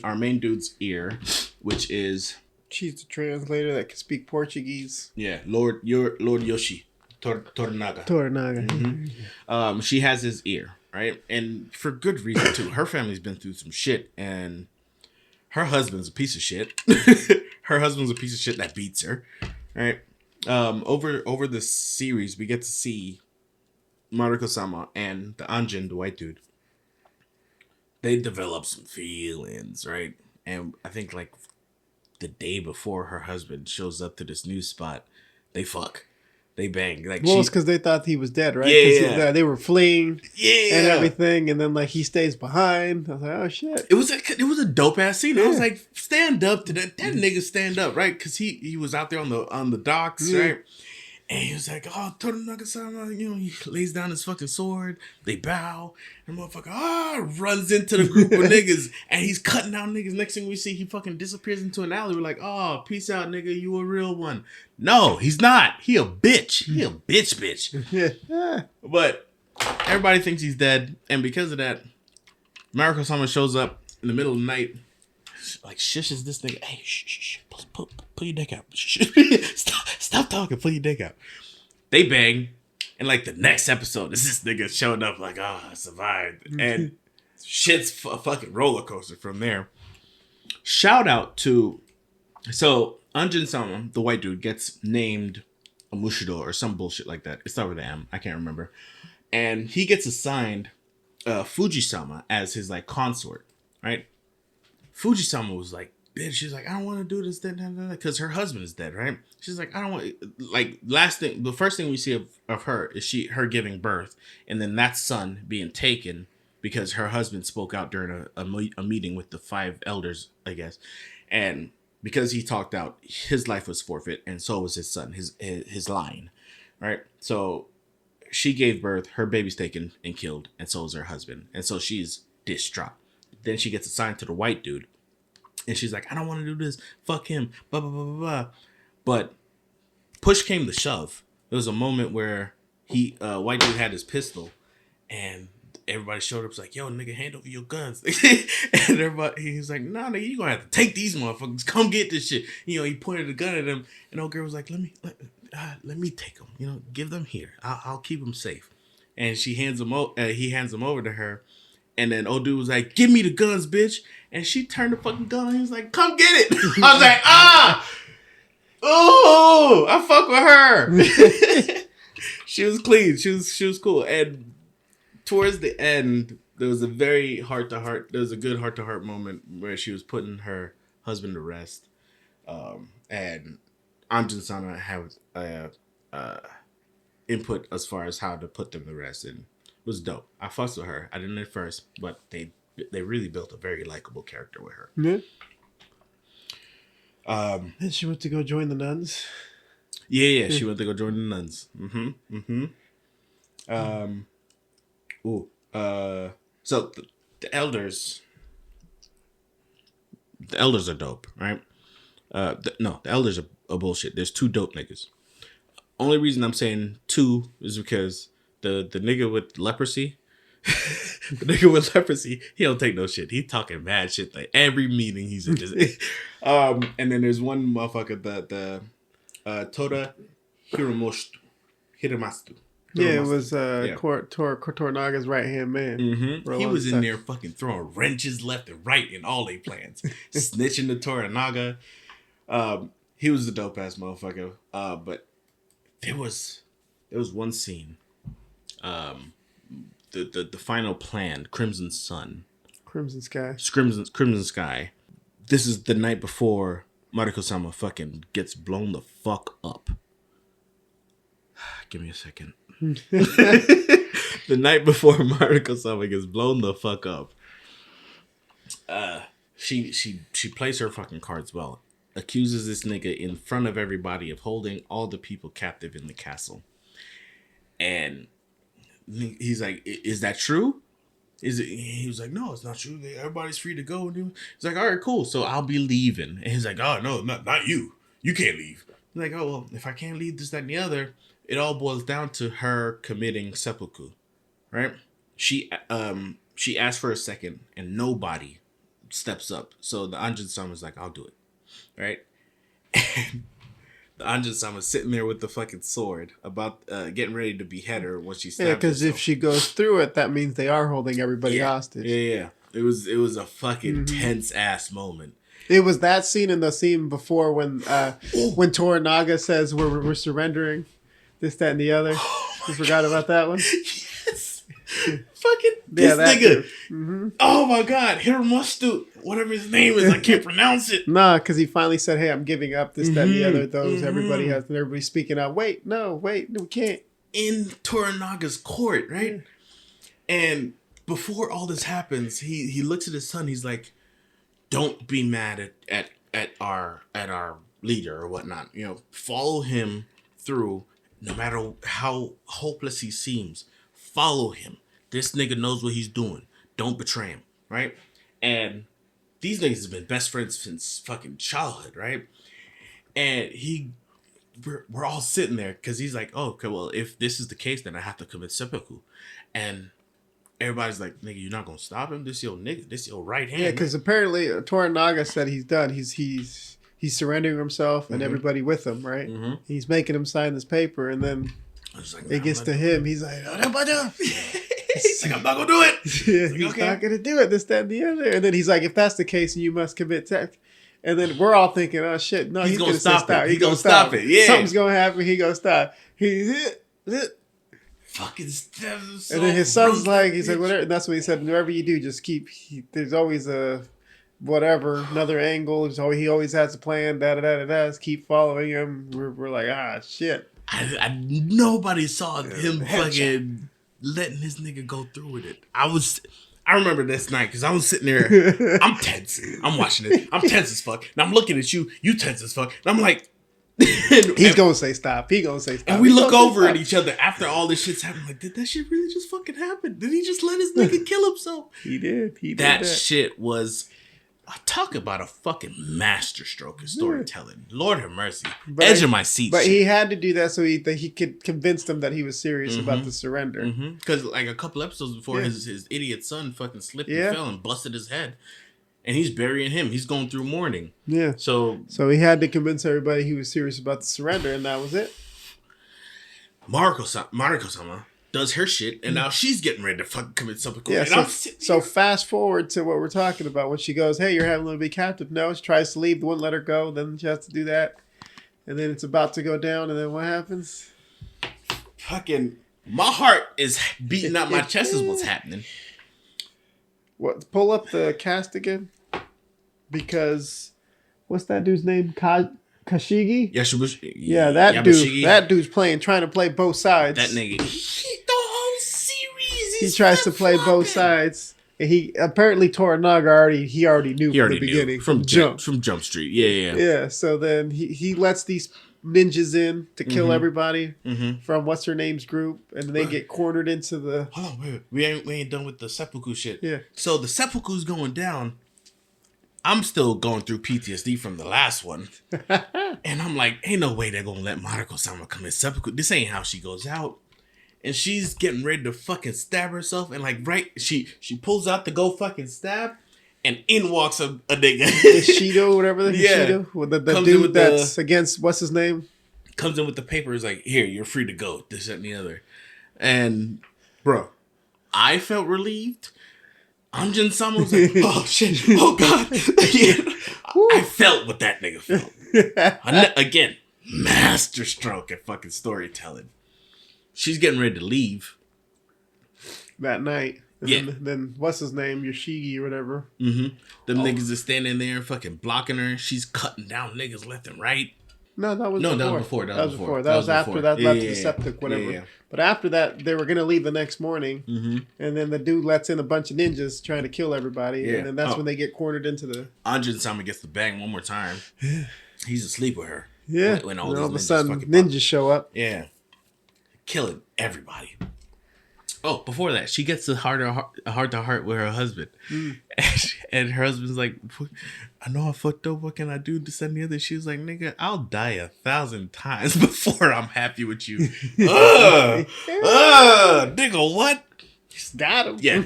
our main dude's ear, which is...
She's the translator that can speak Portuguese.
Yeah, Lord Yoshi. Tornaga.
Mm-hmm.
She has his ear, right? And for good reason, too. Her family's been through some shit, and her husband's a piece of shit. Her husband's a piece of shit that beats her, right? Over the series, we get to see Mariko-sama and the Anjin, the white dude. They develop some feelings, right? And I think like the day before her husband shows up to this new spot, they fuck. They bang. Like,
well, it's because they thought he was dead, right?
Yeah.
They were fleeing and
Yeah.
everything. And then, like, he stays behind. I was like, oh, shit.
It was a dope-ass scene.
Yeah.
I was like, stand up to that. That nigga stand up, right? Because he was out there on the docks, right? And he was like, oh, Toranaga-sama, he lays down his fucking sword. They bow. And the motherfucker, runs into the group of niggas. And he's cutting down niggas. Next thing we see, he fucking disappears into an alley. We're like, oh, peace out, nigga. You a real one. No, he's not. He a bitch. He a bitch.
Yeah.
But everybody thinks he's dead. And because of that, Mariko-sama shows up in the middle of the night. Like, shushes this nigga. Hey, shh. Pull your dick out. Stop talking. Pull your dick out. They bang. And, like, the next episode is this nigga showing up like, I survived. And shit's a fucking roller coaster from there. Shout out to... So, Anjin-sama, the white dude, gets named a Mushido or some bullshit like that. It starts with an M. I can't remember. And he gets assigned Fuji-sama as his, like, consort. Right? Fuji-sama was like, bitch, she's like, I don't want to do this, because her husband is dead, right? She's like, I don't want, like, the first thing we see of her is her giving birth, and then that son being taken because her husband spoke out during a meeting with the 5 elders, I guess, and because he talked out, his life was forfeit, and so was his son, his line, right? So she gave birth, her baby's taken and killed, and so is her husband, and so she's distraught. Then she gets assigned to the white dude. And she's like, I don't want to do this. Fuck him. Blah, blah, blah, blah, blah. But push came to shove. There was a moment where white dude had his pistol. And everybody showed up. Was like, yo, nigga, hand over your guns. And he's like, nah, nigga, you going to have to take these motherfuckers. Come get this shit. He pointed a gun at him. And old girl was like, let me take them. Give them here. I'll keep them safe. And he hands them over to her. And then old dude was like, give me the guns, bitch. And she turned the fucking gun and he was like, come get it. I was like, oh, I fuck with her. She was clean. She was cool. And towards the end, there was a very heart-to-heart. There was a good heart-to-heart moment where she was putting her husband to rest. And Anjin-sama had input as far as how to put them to rest. And it was dope. I fussed with her. I didn't at first, but they really built a very likable character with her.
Yeah. And she went to go join the nuns.
Yeah. She went to go join the nuns. So the elders. The elders are dope, right? The elders are bullshit. There's 2 dope niggas. Only reason I'm saying 2 is because the nigga with leprosy, he don't take no shit. He talking mad shit like every meeting he's in. And then there's one motherfucker, the Toda Hiramastu.
Yeah, it was Tornaga's right-hand man.
Mm-hmm. He was in there fucking throwing wrenches left and right in all their plans. Snitching to Toranaga. He was a dope-ass motherfucker. But there was one scene. The final plan, Crimson Sun.
Crimson Sky.
Crimson Sky. This is the night before Mariko-sama fucking gets blown the fuck up. Give me a second. The night before Mariko-sama gets blown the fuck up. She plays her fucking cards well. Accuses this nigga in front of everybody of holding all the people captive in the castle. And he's like, is that true? He was like, no, it's not true. Everybody's free to go. He's like, all right, cool. So I'll be leaving. And he's like, oh, no, not you. You can't leave. Like, oh, well, if I can't lead this, that, and the other, it all boils down to her committing seppuku, right? She asked for a second, and nobody steps up. So the Anjin-sama was like, I'll do it, right? And the Anjin-sama was sitting there with the fucking sword, about getting ready to behead her when she stabs
because if she goes through it, that means they are holding everybody hostage.
Yeah. It was a fucking tense ass moment.
It was that scene and the scene before when Toranaga says we're surrendering, this, that, and the other. You forgot about that one?
Yes. Fucking this nigga. Oh my god, Hiramustu, whatever his name is, I can't pronounce it.
Nah, because he finally said, "Hey, I'm giving up this, that, and the other." Those everybody has, and everybody's speaking out. Wait, no, we can't.
In Toranaga's court, right? And before all this happens, he looks at his son. He's like, "Don't be mad at our leader or whatnot. You know, follow him through, no matter how hopeless he seems. Follow him. This nigga knows what he's doing. Don't betray him, right?" And these niggas have been best friends since fucking childhood, right? And we're all sitting there because he's like, "Oh, okay, well, if this is the case, then I have to commit seppuku." And everybody's like, "Nigga, you're not gonna stop him. This your nigga. This your right hand."
Yeah, because apparently Toranaga said he's done. He's surrendering himself and everybody with him, right? He's making him sign this paper, and then
like,
it gets to him. He's like,
he's like, "I'm not gonna do it."
He's not gonna do it. This, that, and the other. And then he's like, "If that's the case, you must commit theft." And then we're all thinking, "Oh shit, no, he's gonna stop it.
He's gonna stop it. Yeah,
something's gonna happen. He gonna stop.
Fucking step."
And then his son's like, he's like, whatever. And that's what he said. Whatever you do, just keep. There's always a whatever, another angle. He always has a plan. Just keep following him. We're like, shit.
Nobody saw him fucking letting his nigga go through with it. I remember this night because I was sitting there. I'm tense. I'm watching it. I'm tense as fuck. And I'm looking at you. You tense as fuck. And I'm like,
he's gonna say stop. He gonna say stop.
And we look over at each other after all this shit's happened. Like, did that shit really just fucking happen? Did he just let his nigga kill himself?
He did.
That shit was. Talk about a fucking masterstroke of storytelling. Lord have mercy. Edge of my seat.
But he had to do that so he could convince them that he was serious about the surrender.
Because like a couple episodes before, his idiot son fucking slipped and fell and busted his head. And he's burying him. He's going through mourning. Yeah. So
he had to convince everybody he was serious about the surrender, and that was it.
Mariko-sama does her shit, and now she's getting ready to fucking commit seppuku.
Yeah, so fast forward to what we're talking about. When she goes, "Hey, you're having to be captive." No, she tries to leave. The one let her go. Then she has to do that. And then it's about to go down. And then what happens?
Fucking, my heart is beating out my chest is what's happening.
What? Pull up the cast again. Because, what's that dude's name? Kashigi? Yeah, that dude. That dude's trying to play both sides.
That nigga. The whole series.
He tries to play both sides. And he apparently Toranaga already knew from the beginning
from Jump Street. Yeah.
So then he lets these ninjas in to kill everybody from what's her name's group, and then they get cornered into the.
Hold on, wait. We ain't done with the seppuku shit.
Yeah.
So the seppuku's going down. I'm still going through PTSD from the last one. And I'm like, ain't no way they're going to let Mariko-sama commit seppuku. This ain't how she goes out. And she's getting ready to fucking stab herself. And like, she pulls out to go fucking stab. And in walks a nigga.
Shido, whatever the Shido. The dude that's against, what's his name?
Comes in with the paper. Is like, here, you're free to go. This, that, and the other. And, bro, I felt relieved. Anjin-sama was like, oh shit, oh god. I felt what that nigga felt. Again, masterstroke at fucking storytelling. She's getting ready to leave.
That night. And then what's his name? Yoshigi or whatever. Them
niggas are standing there fucking blocking her. She's cutting down niggas left and right.
No, that was before.
That was before.
That was after that left the septic, whatever. Yeah. But after that, they were going to leave the next morning. And then the dude lets in a bunch of ninjas trying to kill everybody. Yeah. And then that's when they get cornered into the...
Anjin-sama gets the bang one more time. He's asleep with her.
Yeah. When all of a sudden, ninjas show up.
Yeah. Killing everybody. Oh, before that, she gets a heart to heart with her husband, and her husband's like, "I know I fucked up. What can I do to send the other?" She's like, "Nigga, I'll die 1,000 times before I'm happy with you." Nigga, what?
Got him.
Yeah,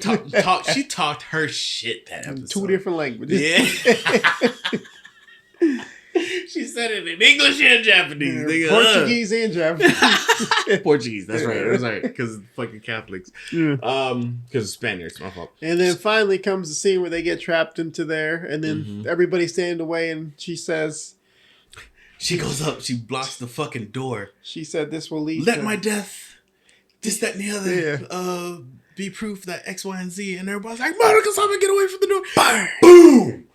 she talked her shit that episode.
2 different languages.
Yeah. She said it in English and Japanese. Nigga.
Portuguese and Japanese.
Portuguese, that's right. That's right. Because fucking Catholics. Because Spaniards, my fault.
And then finally comes the scene where they get trapped into there, and then everybody's standing away, and she says...
She goes up, she blocks the fucking door.
She said this will lead
Let my death, this, that, and the other, be proof that X, Y, and Z. And everybody's like, Monica, somebody get away from the door. Bang! Boom!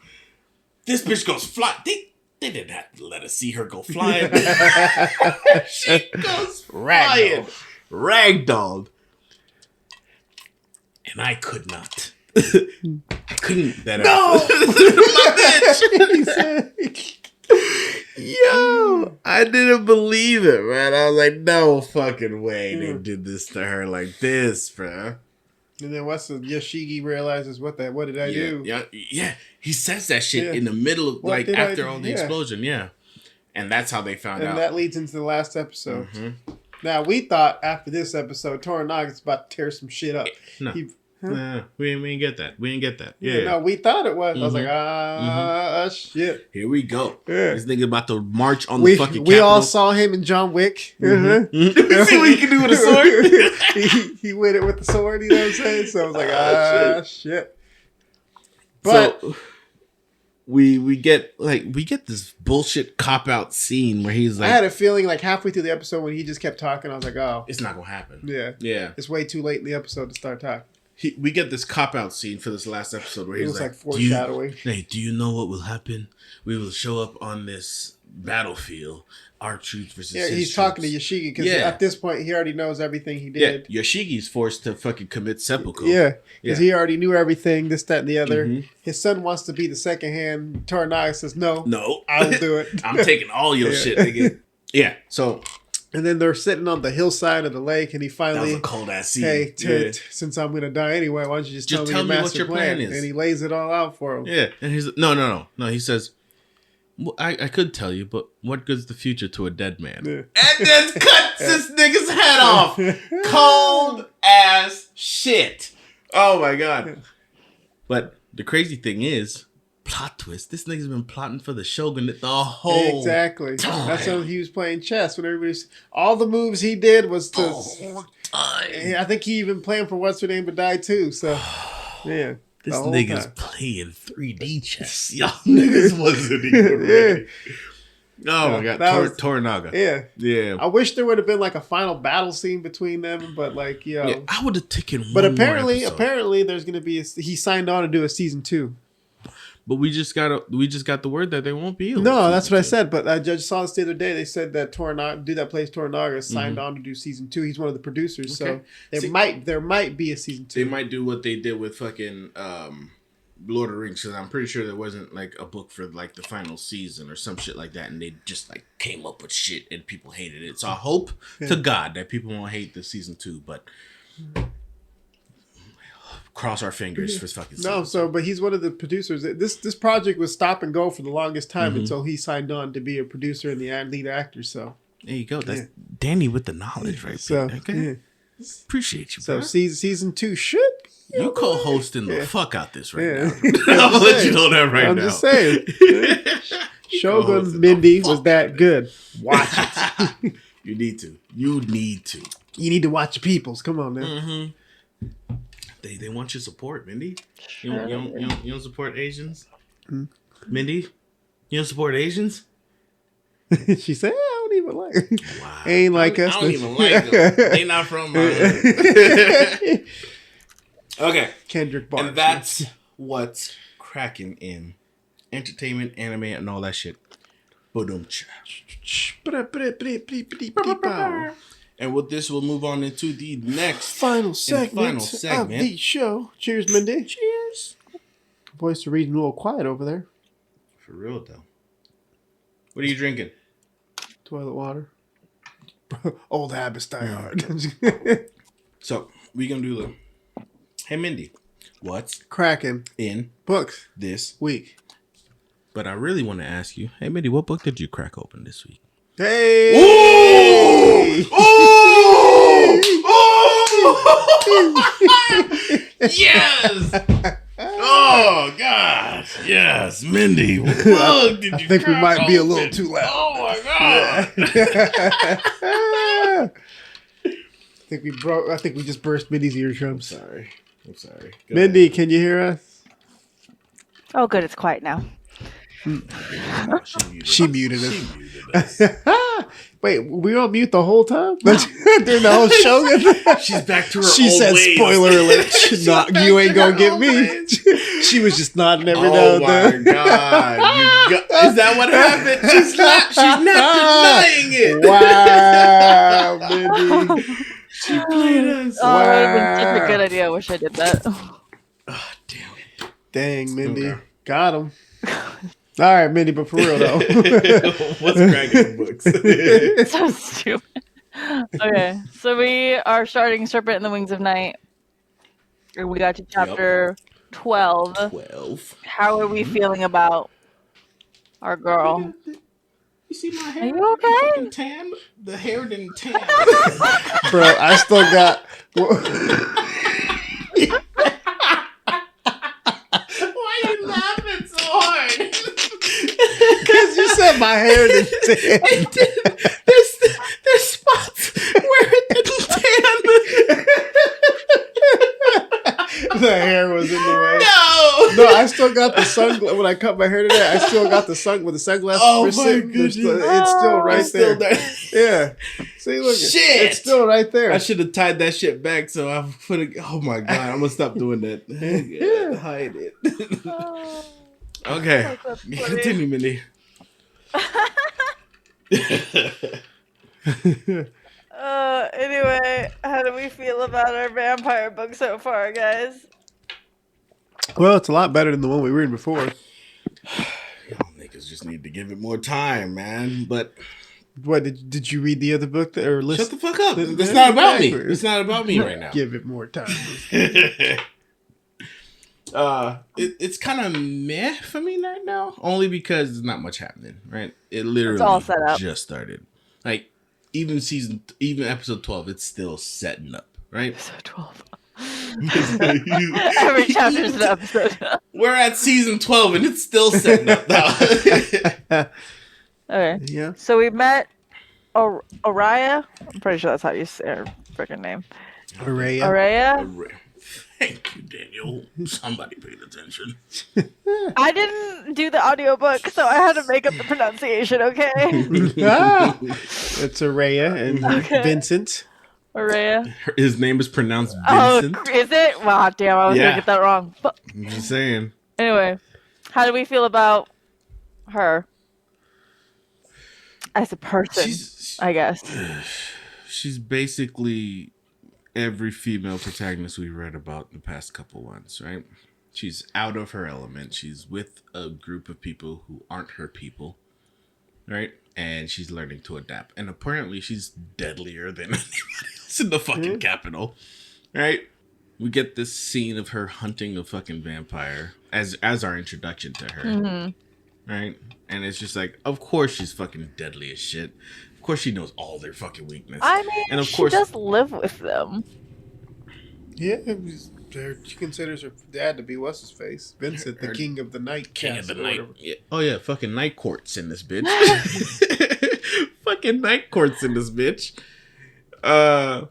This bitch goes flying. They didn't have to let us see her go flying. She goes flying. Ragdolled. And I could not. I couldn't. No! My bitch! Yo, I didn't believe it, man. I was like, no fucking way they did this to her like this, bro.
And then Yoshigi realizes, what did I do?
Yeah. He says that shit in the middle of, like, after all the explosion, And that's how they found out.
And that leads into the last episode. Now, we thought after this episode, Toranaga's about to tear some shit up.
No. We didn't get that.
Yeah. No, we thought it was. I was like, shit.
Here we go. Yeah. This nigga about to march on the fucking Capitol.
We all saw him in John Wick.
See what he can do with a sword?
he went it with the sword, you know what I'm saying? So I was like, shit. But...
So, we get this bullshit cop-out scene where he's like...
I had a feeling like halfway through the episode when he just kept talking, I was like, oh.
It's not going to happen.
Yeah. It's way too late in the episode to start talking.
We get this cop-out scene for this last episode where he's like
foreshadowing.
Do you know what will happen? We will show up on this battlefield. Our troops versus his
he's talking to Yoshigi because at this point he already knows everything he did.
Yeah, Yoshigi's forced to fucking commit seppuku.
Yeah, because he already knew everything, this, that, and the other. His son wants to be the second hand. Toranaga says, no, I will do it.
I'm taking all your shit, nigga. Yeah, so...
And then they're sitting on the hillside of the lake, and he finally...
That was a cold-ass scene.
Hey, since I'm going to die anyway, why don't you just tell me what your plan is? And he lays it all out for him.
Yeah, and he's... No, he says, well, I could tell you, but what good's the future to a dead man? Yeah. And then cuts this nigga's head off. Cold-ass shit. Oh, my God. But the crazy thing is... Plot twist. This nigga's been plotting for the Shogun the whole time.
That's how he was playing chess when everybody's... All the moves he did was to... I think he even planned for What's Her Name to Die too. So, yeah.
This nigga's playing 3D chess. Y'all niggas wasn't even ready. Oh my God. Toranaga. Yeah.
I wish there would have been like a final battle scene between them, but like,
I would have taken one.
But apparently there's going to be he signed on to do a season 2.
But we just got the word that they won't be.
No, that's what I said. But I just saw this the other day. They said that dude that plays Toranaga signed on to do season 2. He's one of the producers, so there might be a season 2.
They might do what they did with fucking Lord of the Rings, because I'm pretty sure there wasn't like a book for like the final season or some shit like that, and they just like came up with shit and people hated it. So I hope to God that people won't hate the season 2, but. Cross our fingers for fucking
but he's one of the producers. This project was stop and go for the longest time until he signed on to be a producer and the lead actor. So
there you go. That's Danny with the knowledge, right? So appreciate you, bro.
So season 2 should be
you co-hosting the fuck out this right now. I'll let you know that right now.
I'm just saying. Shogun Mindy was that good. Watch it.
You need to. You need
to watch your peoples. Come on, man.
They want your support, Mindy. You don't support Asians? Mindy? You don't support Asians?
She said, I don't even like her. Wow. Ain't like us.
I don't even like them. They not from my hood. Okay.
Kendrick Barnes.
And that's what's cracking in entertainment, anime, and all that shit. Boom. And with this, we'll move on into the next
final segment of the show. Cheers, Mindy.
Cheers.
Voice are reading a little quiet over there.
For real, though. What are you drinking?
Toilet water. Old habits die hard.
So, We gonna do the. Hey Mindy, what's
Crackin
in
books
this
week.
But I really want to ask you, hey Mindy, what book did you crack open this week?
Hey!
Ooh! Ooh! Yes! Oh gosh, yes, Mindy. What book did you?
I think we
crack
might be a
open?
little too loud.
Oh my god!
I think we just burst Mindy's eardrums.
I'm sorry. Go
Mindy, can you hear us?
Oh, good. It's quiet now.
ahead.
She muted us.
She muted us.
Wait, we on mute the whole time? During the whole Shogun?
She's back to her
She
old
said,
ways.
"Spoiler alert! You ain't gonna get
old
me."
ways.
She was just nodding every now
Oh
and
my
then.
god! Is that what happened? She's not denying it.
Wow, Mindy.
She played us.
Oh, that would have been such a
Wow.
good idea. I wish I did that.
Oh, damn it.
Dang, Mindy.
Okay.
Got him. All right, Mindy, but for real, though.
What's cracking books?
So stupid. Okay, so we are starting Serpent in the Wings of Night. And we got to chapter 12.
12.
How are we feeling about our girl?
You see my hair?
Are you okay?
Fucking tan? The hair didn't tan.
Bro, I still got...
Why are you laughing so hard?
Because you said my hair didn't tan.
There's spots where it didn't tan.
The hair was in the way.
No.
No, I still got the sunglasses. When I cut my hair today, I still got the sunglasses.
Oh
were
my
sitting.
goodness.
It's still right
It's still
there. Yeah. See, look.
Shit.
It's still right there.
I should have tied that shit back so I put it. Oh my god, I'm gonna stop doing that.
Yeah.
Hide it.
Oh,
Okay.
that's funny.
Continue, Mindy.
Anyway, how do we feel about our vampire book so far, guys?
Well, it's a lot better than the one we were in before.
Y'all niggas just need to give it more time, man. But
What did you read the other book or listen?
shut the fuck up.
Listen-
It's not about me.
Backwards.
It's not about me right now.
Give it more time.
It's kind of meh for me right now, only because there's not much happening. Right? It literally
all set up.
just started. Like even episode 12, it's still setting up. Right?
Episode 12. Every chapter is an episode.
We're at season 12 and it's still setting up now.
Okay.
Yeah.
So we met Araya. I'm pretty sure that's how you say her freaking name.
Araya.
Araya.
Thank you, Daniel. Somebody paid attention.
I didn't do the audiobook, so I had to make up the pronunciation, okay?
It's Araya and
Okay.
Vincent.
Araya.
His name is pronounced
Oh,
Vincent.
is it? Wow, damn, I was
Yeah.
gonna get that wrong. But
I'm just saying.
anyway, how do we feel about her as a person? I guess.
She's basically every female protagonist we read about in the past couple ones, right? She's out of her element. She's with a group of people who aren't her people, right? And she's learning to adapt. And apparently she's deadlier than anybody else in the fucking capital, right? We get this scene of her hunting a fucking vampire as our introduction to her, right? And it's just like, of course she's fucking deadly as shit. Of course she knows all their fucking weakness.
I mean,
and of
she
course,
does live with them.
Yeah, she considers her dad to be what's his face, Vincent, the king of the night.
King of the
Castle or
night.
whatever.
Yeah. Oh yeah, fucking night courts in this bitch. Fucking night courts in this bitch. But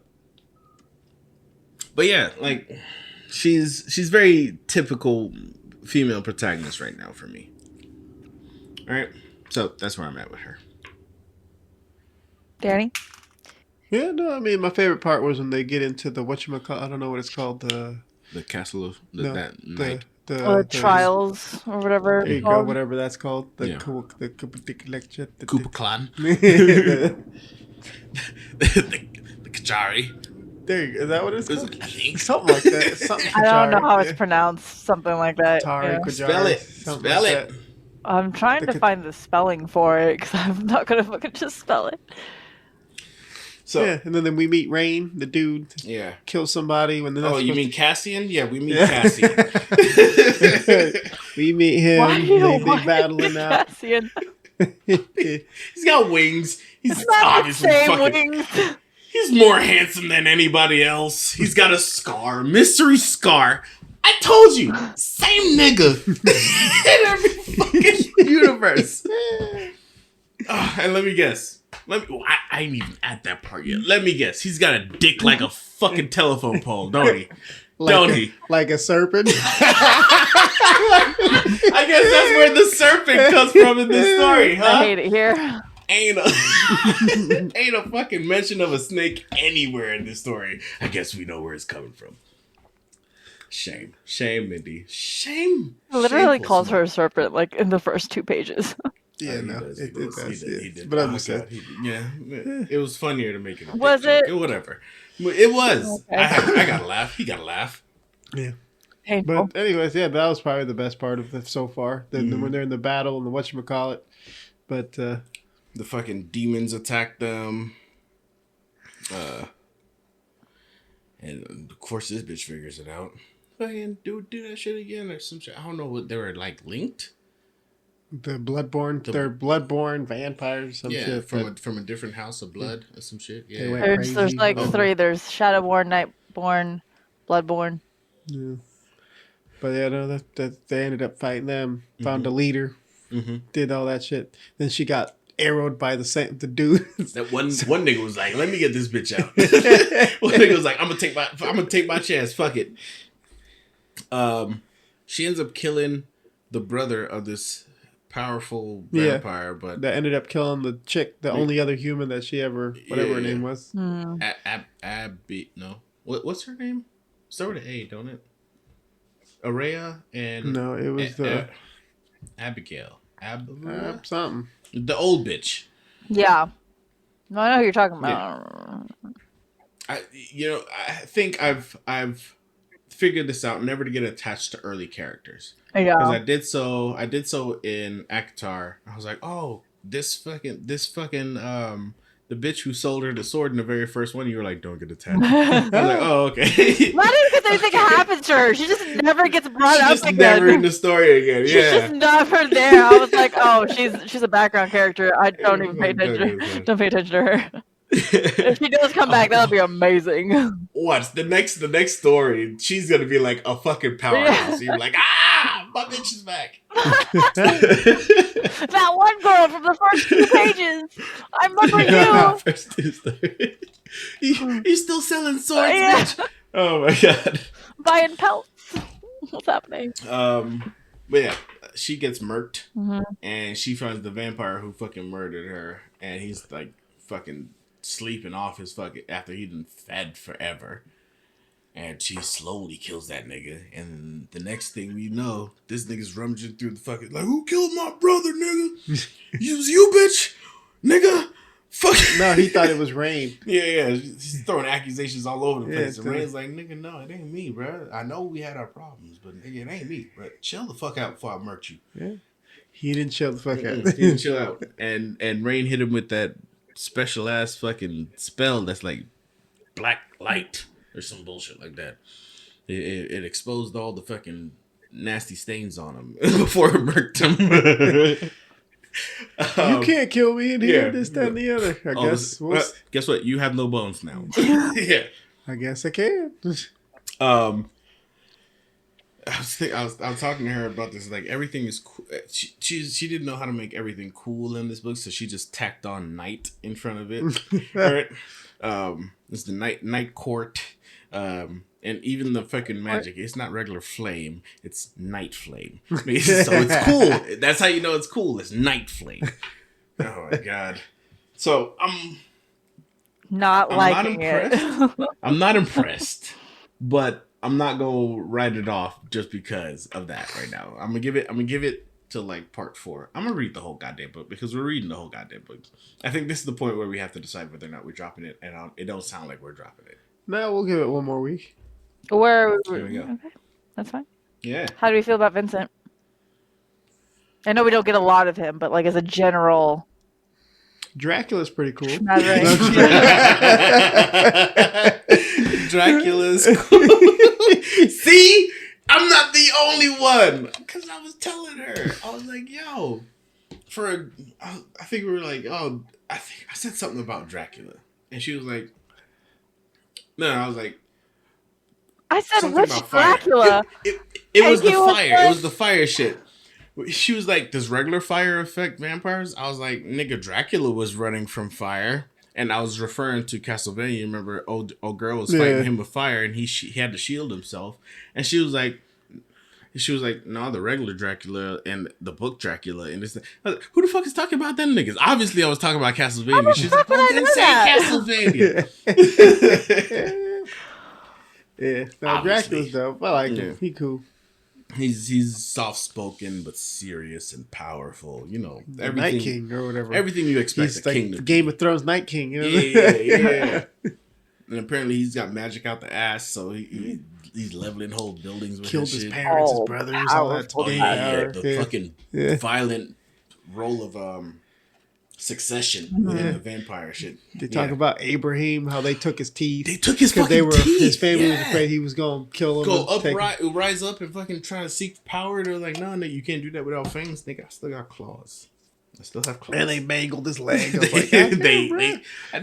yeah, like she's very typical female protagonist right now for me. All right, so that's where I'm at with her.
Danny?
Yeah, no, I mean, my favorite part was when they get into the whatchamacallit, I don't know what it's called, the
Castle of
no,
that night.
the
Trials or whatever.
There you
it's
go,
called.
whatever that's called. The
Yeah.
Koopa
Clan.
the
the Kajari.
There you go. Is that what it's called?
I think.
Something like that. Something
I don't know
Kajari,
how it's
yeah.
pronounced. Something like that.
Tari,
yeah.
Kajari,
Spell it.
something
Spell
like
it.
that.
I'm trying to find the spelling for it because I'm not gonna fucking just spell it.
So
yeah, and then we meet Rain, the dude.
Yeah.
Kills somebody when they're not
Oh, you
supposed
mean Cassian? Yeah, we meet Cassian.
We meet him. They battling out.
Cassian?
He's got wings. He's
It's not the
obviously
same
fucking.
wings.
He's more handsome than anybody else. He's got a scar, mystery scar. I told you, same nigga in every fucking universe. And let me guess. I ain't even at that part yet. Let me guess. He's got a dick like a fucking telephone pole, don't he?
Like a serpent?
I guess that's where the serpent comes from in this story, huh?
I hate it here.
Ain't a fucking mention of a snake anywhere in this story. I guess we know where it's coming from. Shame, Mindy. Shame.
It literally
Shameful
calls
smart.
her a serpent like in the first 2 pages.
Yeah, no,
He
it does.
He did.
But I'm
Oh,
just
God,
saying.
yeah, it was funnier to make it. A
Was
dick
it?
joke. Whatever. It was.
Okay.
I got to laugh. He got to laugh.
Yeah.
Painful.
But anyways, yeah, that was probably the best part of it so far. When they're in the battle and the whatchamacallit. But
the fucking demons attack them. And of course this bitch figures it out. Fucking do that shit again or some shit. I don't know what they were like linked.
they're bloodborne vampires, some shit.
from a different house of blood or some shit. Yeah.
went
There's
crazy.
like
Oh.
3. There's Shadowborn, Nightborn, Bloodborne.
Yeah. But yeah, no, that they ended up fighting them, found a leader, did all that shit. Then she got arrowed by the dude.
That one nigga was like, "Let me get this bitch out." One nigga was like, "I'm gonna take my chance. Fuck it." She ends up killing the brother of this powerful vampire, but
that ended up killing the chick, the only other human that she ever, whatever her name was.
Abby. No, what's her name? Start with an A, don't it? Araya and
No, it was
Abigail.
Something.
The old bitch.
Yeah. No, I know who you're talking about.
I think I've figured this out, never to get attached to early characters.
Yeah.
Because I did so in Akatar. I was like, oh, this fucking the bitch who sold her the sword in the very first one, you were like, don't get attached. I was like, oh, okay.
Not even because anything happens to her. She just never gets brought up
She's
again.
never in the story again.
She's
Yeah.
just never there. I was like, oh, she's a background character. I don't even pay attention. Don't pay attention to her. If she does come back, that'll be amazing.
Watch the next story. She's gonna be like a fucking powerhouse. You're like, my bitch is back.
That one girl from the first 2 pages. I remember you.
First Tuesday. He's still selling swords,
Yeah.
bitch. Oh my god.
Buying pelts. What's happening?
But yeah, she gets murked,
Mm-hmm.
and she finds the vampire who fucking murdered her, and he's like fucking sleeping off his fucking after he'd been fed forever. And she slowly kills that nigga. And the next thing we know, this nigga's rummaging through the fucking like, who killed my brother, nigga? It was you, bitch, nigga. Fuck.
No, he thought it was Rain.
Yeah. He's throwing accusations all over the place.
Yeah,
And Ray's like, nigga, no, it ain't me, bro. I know we had our problems, but nigga, it ain't me. But chill the fuck out before I murk you.
Yeah. He didn't chill the fuck out.
He didn't chill out. And Rain hit him with that special ass fucking spell that's like black light or some bullshit like that. It exposed all the fucking nasty stains on him before it murked him.
You can't kill me in here,
yeah.
this, that, and the other.
Guess what? You have no bones now. Yeah.
I guess I can.
I was talking to her about this. Like everything is cool. She didn't know how to make everything cool in this book, so she just tacked on night in front of it. Right? It's the night court. And even the fucking magic, it's not regular flame, it's night flame. So it's cool. That's how you know it's cool. It's night flame. Oh my god. So I'm
Not liking it.
I'm not impressed, but I'm not gonna write it off just because of that right now. I'm gonna give it to like part 4. I'm gonna read the whole goddamn book because we're reading the whole goddamn book. I think this is the point where we have to decide whether or not we're dropping it, and it don't sound like we're dropping it.
No, we'll give it one more week.
Where?
There we go.
Okay, that's fine.
Yeah.
How do we feel about Vincent? I know we don't get a lot of him, but like as a general.
Dracula's pretty cool.
Not right.
Dracula's cool. See? I'm not the only one. Because I was telling her. I was like, yo. I think we were like, oh, I said something about Dracula. And she was like, no, I was like,
I said,
something
which
about fire.
Dracula?
It was the
was
fire.
like-
It was the fire shit. She was like, does regular fire affect vampires? I was like, nigga, Dracula was running from fire. And I was referring to Castlevania. Remember, old girl was fighting him with fire, and he had to shield himself. And she was like, no, the regular Dracula and the book Dracula. And this, who the fuck is talking about them niggas? Obviously, I was talking about Castlevania. She's like, oh, then say Castlevania.
Yeah, no, Dracula's dope. I like him. He cool.
He's soft spoken but serious and powerful. You know,
The Night King or whatever.
Everything you expect
He's
a
like
king to
Game
be.
of Thrones Night King. You know?
Yeah. And apparently he's got magic out the ass, so he's leveling whole buildings with
Killed
his
his
shit.
parents, his brothers, all that.
Oh yeah. The
Yeah.
fucking violent role of succession within the vampire shit.
They talk about Abraham, how they took his teeth.
They took his
because
fucking teeth.
His family was afraid he was going to kill him.
Go up, rise up, and fucking try to seek power. They're like, no, you can't do that without fangs. Nigga, I still got claws. I still have claws.
And they mangled his leg. I was like,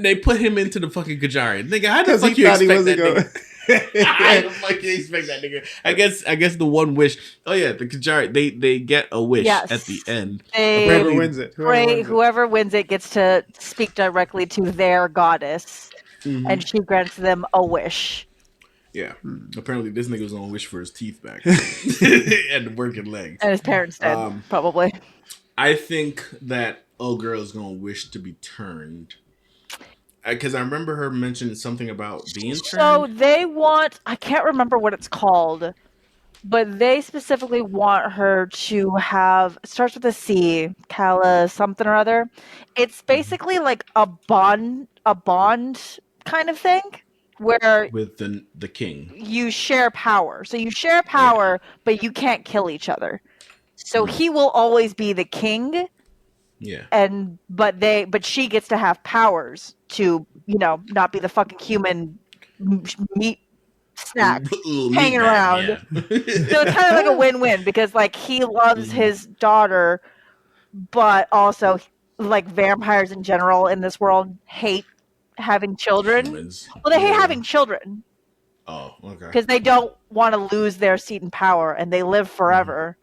they put him into the fucking Kajari. Nigga, how the fuck you expect that nigga? How the fuck you expect that nigga? I guess the one wish. Oh yeah, the Kajari. They get a wish at the end.
Whoever wins it.
Whoever wins it gets to speak directly to their goddess, and she grants them a wish.
Yeah. Apparently, this nigga was gonna wish for his teeth back and the working legs.
And his parents dead, probably.
I think that old girl is gonna wish to be turned. Because I remember her mentioning something about being turned.
So they want, I can't remember what it's called, but they specifically want her to have, it starts with a C, Kala something or other. It's basically like a bond kind of thing where
with the king.
You share power. So you share power, but you can't kill each other. So he will always be the king.
Yeah.
But she gets to have powers to, not be the fucking human meat snack hanging around. Yeah. So it's kind of like a win-win because like he loves his daughter, but also like vampires in general in this world hate having children.
Humans.
Well, they hate having children.
Oh, okay.
Because they don't want to lose their seat in power and they live forever.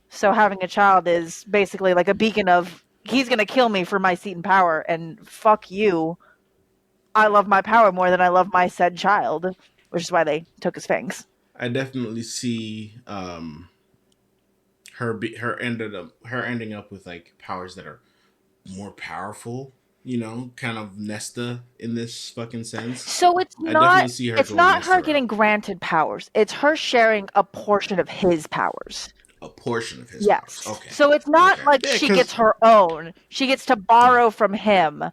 So having a child is basically like a beacon of he's going to kill me for my seat in power and fuck you. I love my power more than I love my said child, which is why they took his fangs.
I definitely see her ending up with like powers that are more powerful, kind of Nesta in this fucking sense.
So it's not her getting granted powers. It's her sharing a portion of his powers.
A portion of his
powers.
Okay.
So it's not like she gets her own. She gets to borrow from him.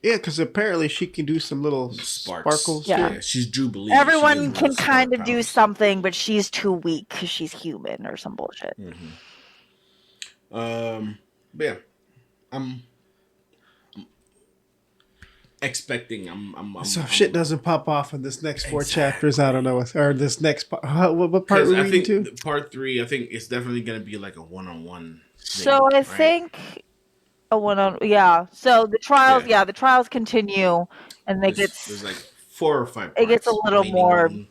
Yeah, because apparently she can do some little sparkles.
Yeah, she's Jubilee.
Everyone can kind of do something, but she's too weak because she's human or some bullshit.
But yeah, I'm expecting.
So if shit doesn't pop off in this next 4 chapters, I don't know. Or this next part. What part are we reading to?
Part 3, I think it's definitely going to be like a one-on-one thing,
So I think a one-on, So the trials, the trials continue, and there's
like 4 or 5 parts.
It gets a little more
moon,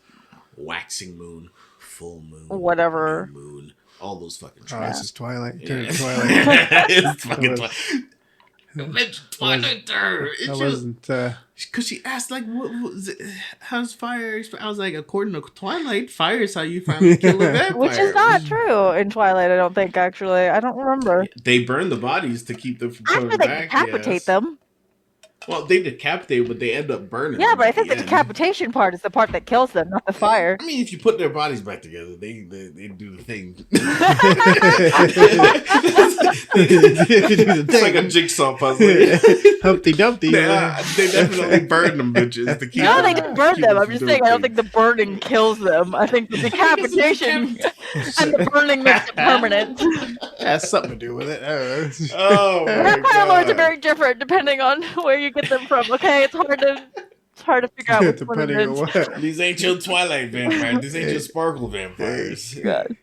waxing moon, full moon,
whatever
moon, all those fucking.
This is Twilight.
Yeah.
Twilight.
It's fucking Twilight.
That wasn't.
Because she asked, like, what was it? How's fire? I was like, according to Twilight, fire is how you finally kill a vampire.
Which is not true in Twilight, I don't think, actually. I don't remember.
They burn the bodies to keep them from coming
After they
back.
decapitate them.
Well, they decapitate, but they end up burning.
Yeah, but I think the decapitation part is the part that kills them, not the fire.
I mean, if you put their bodies back together, they do the thing. It's like a jigsaw puzzle.
Humpty Dumpty.
They definitely burn them bitches to keep.
No, they didn't burn them. I'm just saying I don't think the burning kills them. I think the decapitation And the burning makes it permanent.
Has something to do with it.
Oh my
Vampire lords are
God.
very different depending on where you get them from. Okay, it's hard to figure out which one it
Depending on
is.
what.
These ain't your Twilight vampires. These ain't your Sparkle vampires.
God.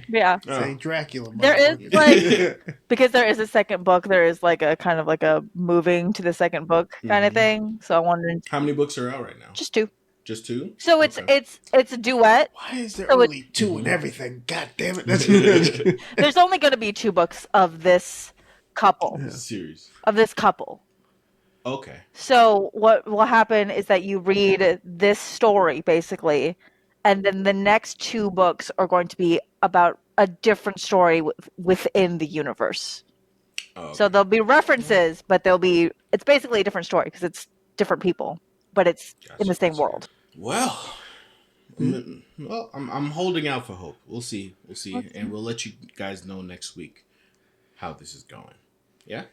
Yeah.
Say Dracula.
There is,
motherfucker.
Because there is a second book, there is like a kind of like a moving to the second book kind of thing. So I'm wondering.
How many books are out right now?
Just 2.
Just 2?
So it's
Okay.
it's a duet.
Why is there
So
only 2 and everything? God damn it. That's
There's only going to be 2 books of this couple.
Series.
Of this couple.
Okay.
So what will happen is that you read this story basically, and then the next 2 books are going to be about a different story within the universe.
Oh, okay.
So there'll be references, but it's basically a different story because it's different people, but it's in the same world.
Well, I'm holding out for hope. We'll see, and we'll let you guys know next week how this is going. Yeah.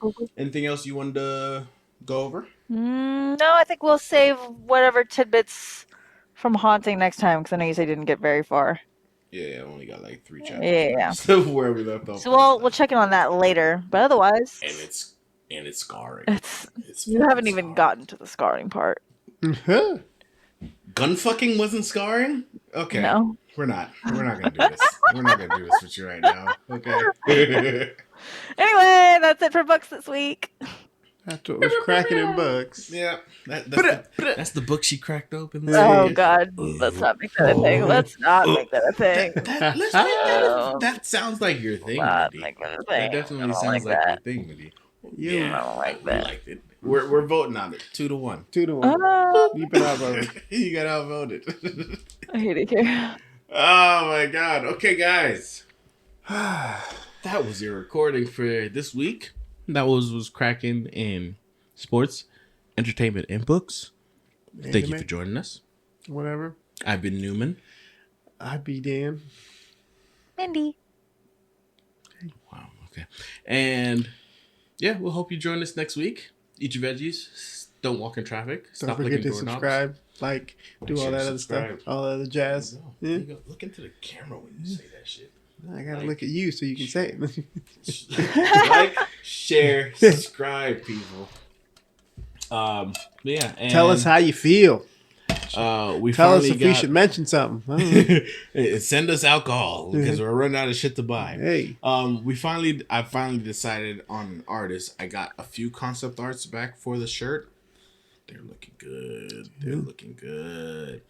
Okay.
Anything else you wanted to go over?
No, I think we'll save whatever tidbits from Haunting next time because I know you said you didn't get very far.
Yeah, I only got like 3 chapters.
Yeah.
So where we left off.
So we'll check in on that later, but otherwise,
And it's scarring.
it's you
fucking
haven't even
scarring.
gotten to the scarring part.
Gun fucking wasn't scarring? Okay.
No.
We're not gonna do this. We're not gonna do this with you right now. Okay.
Anyway, that's it for books this week.
That's what was cracking in books.
Yeah. That's the book she cracked open.
Oh God, let's not make that a thing. Let's not make that a thing.
Let's make that sounds like your thing,
Not
Mindy.
make that a
That
thing. I
definitely
don't
sounds like
that.
your thing, Mindy.
You.
I don't like
we
that.
liked it. We're voting on it. 2-1.
2-1. You been outvoted.
You got outvoted.
I hate it here.
Oh my God. Okay, guys. That was your recording for this week. That was cracking in sports, entertainment, and books. Thank you for joining us.
Whatever.
I've been Newman.
I'd be Dan.
Mindy.
Wow. Okay. And yeah, we'll hope you join us next week. Eat your veggies. Don't walk in traffic.
Don't
Stop
forget
licking
to
doorknobs.
subscribe, like, do all
Share,
that other
subscribe.
stuff, all that other jazz.
There
Yeah.
you go. Look into the camera when you say that shit.
I gotta look at you so you can say it.
Like, share, subscribe, people. Yeah. And,
Tell us how you feel.
We
Tell us
finally
if we should mention something. I don't know.
send us alcohol because we're running out of shit to buy.
Hey,
I finally decided on an artist. I got a few concept arts back for the shirt. They're looking good. They're looking good.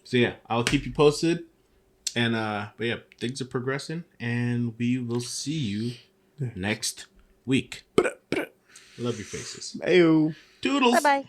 So yeah, I'll keep you posted. And but yeah, things are progressing, and we will see you next week. Love your faces.
ayo.
Toodles.
Bye bye.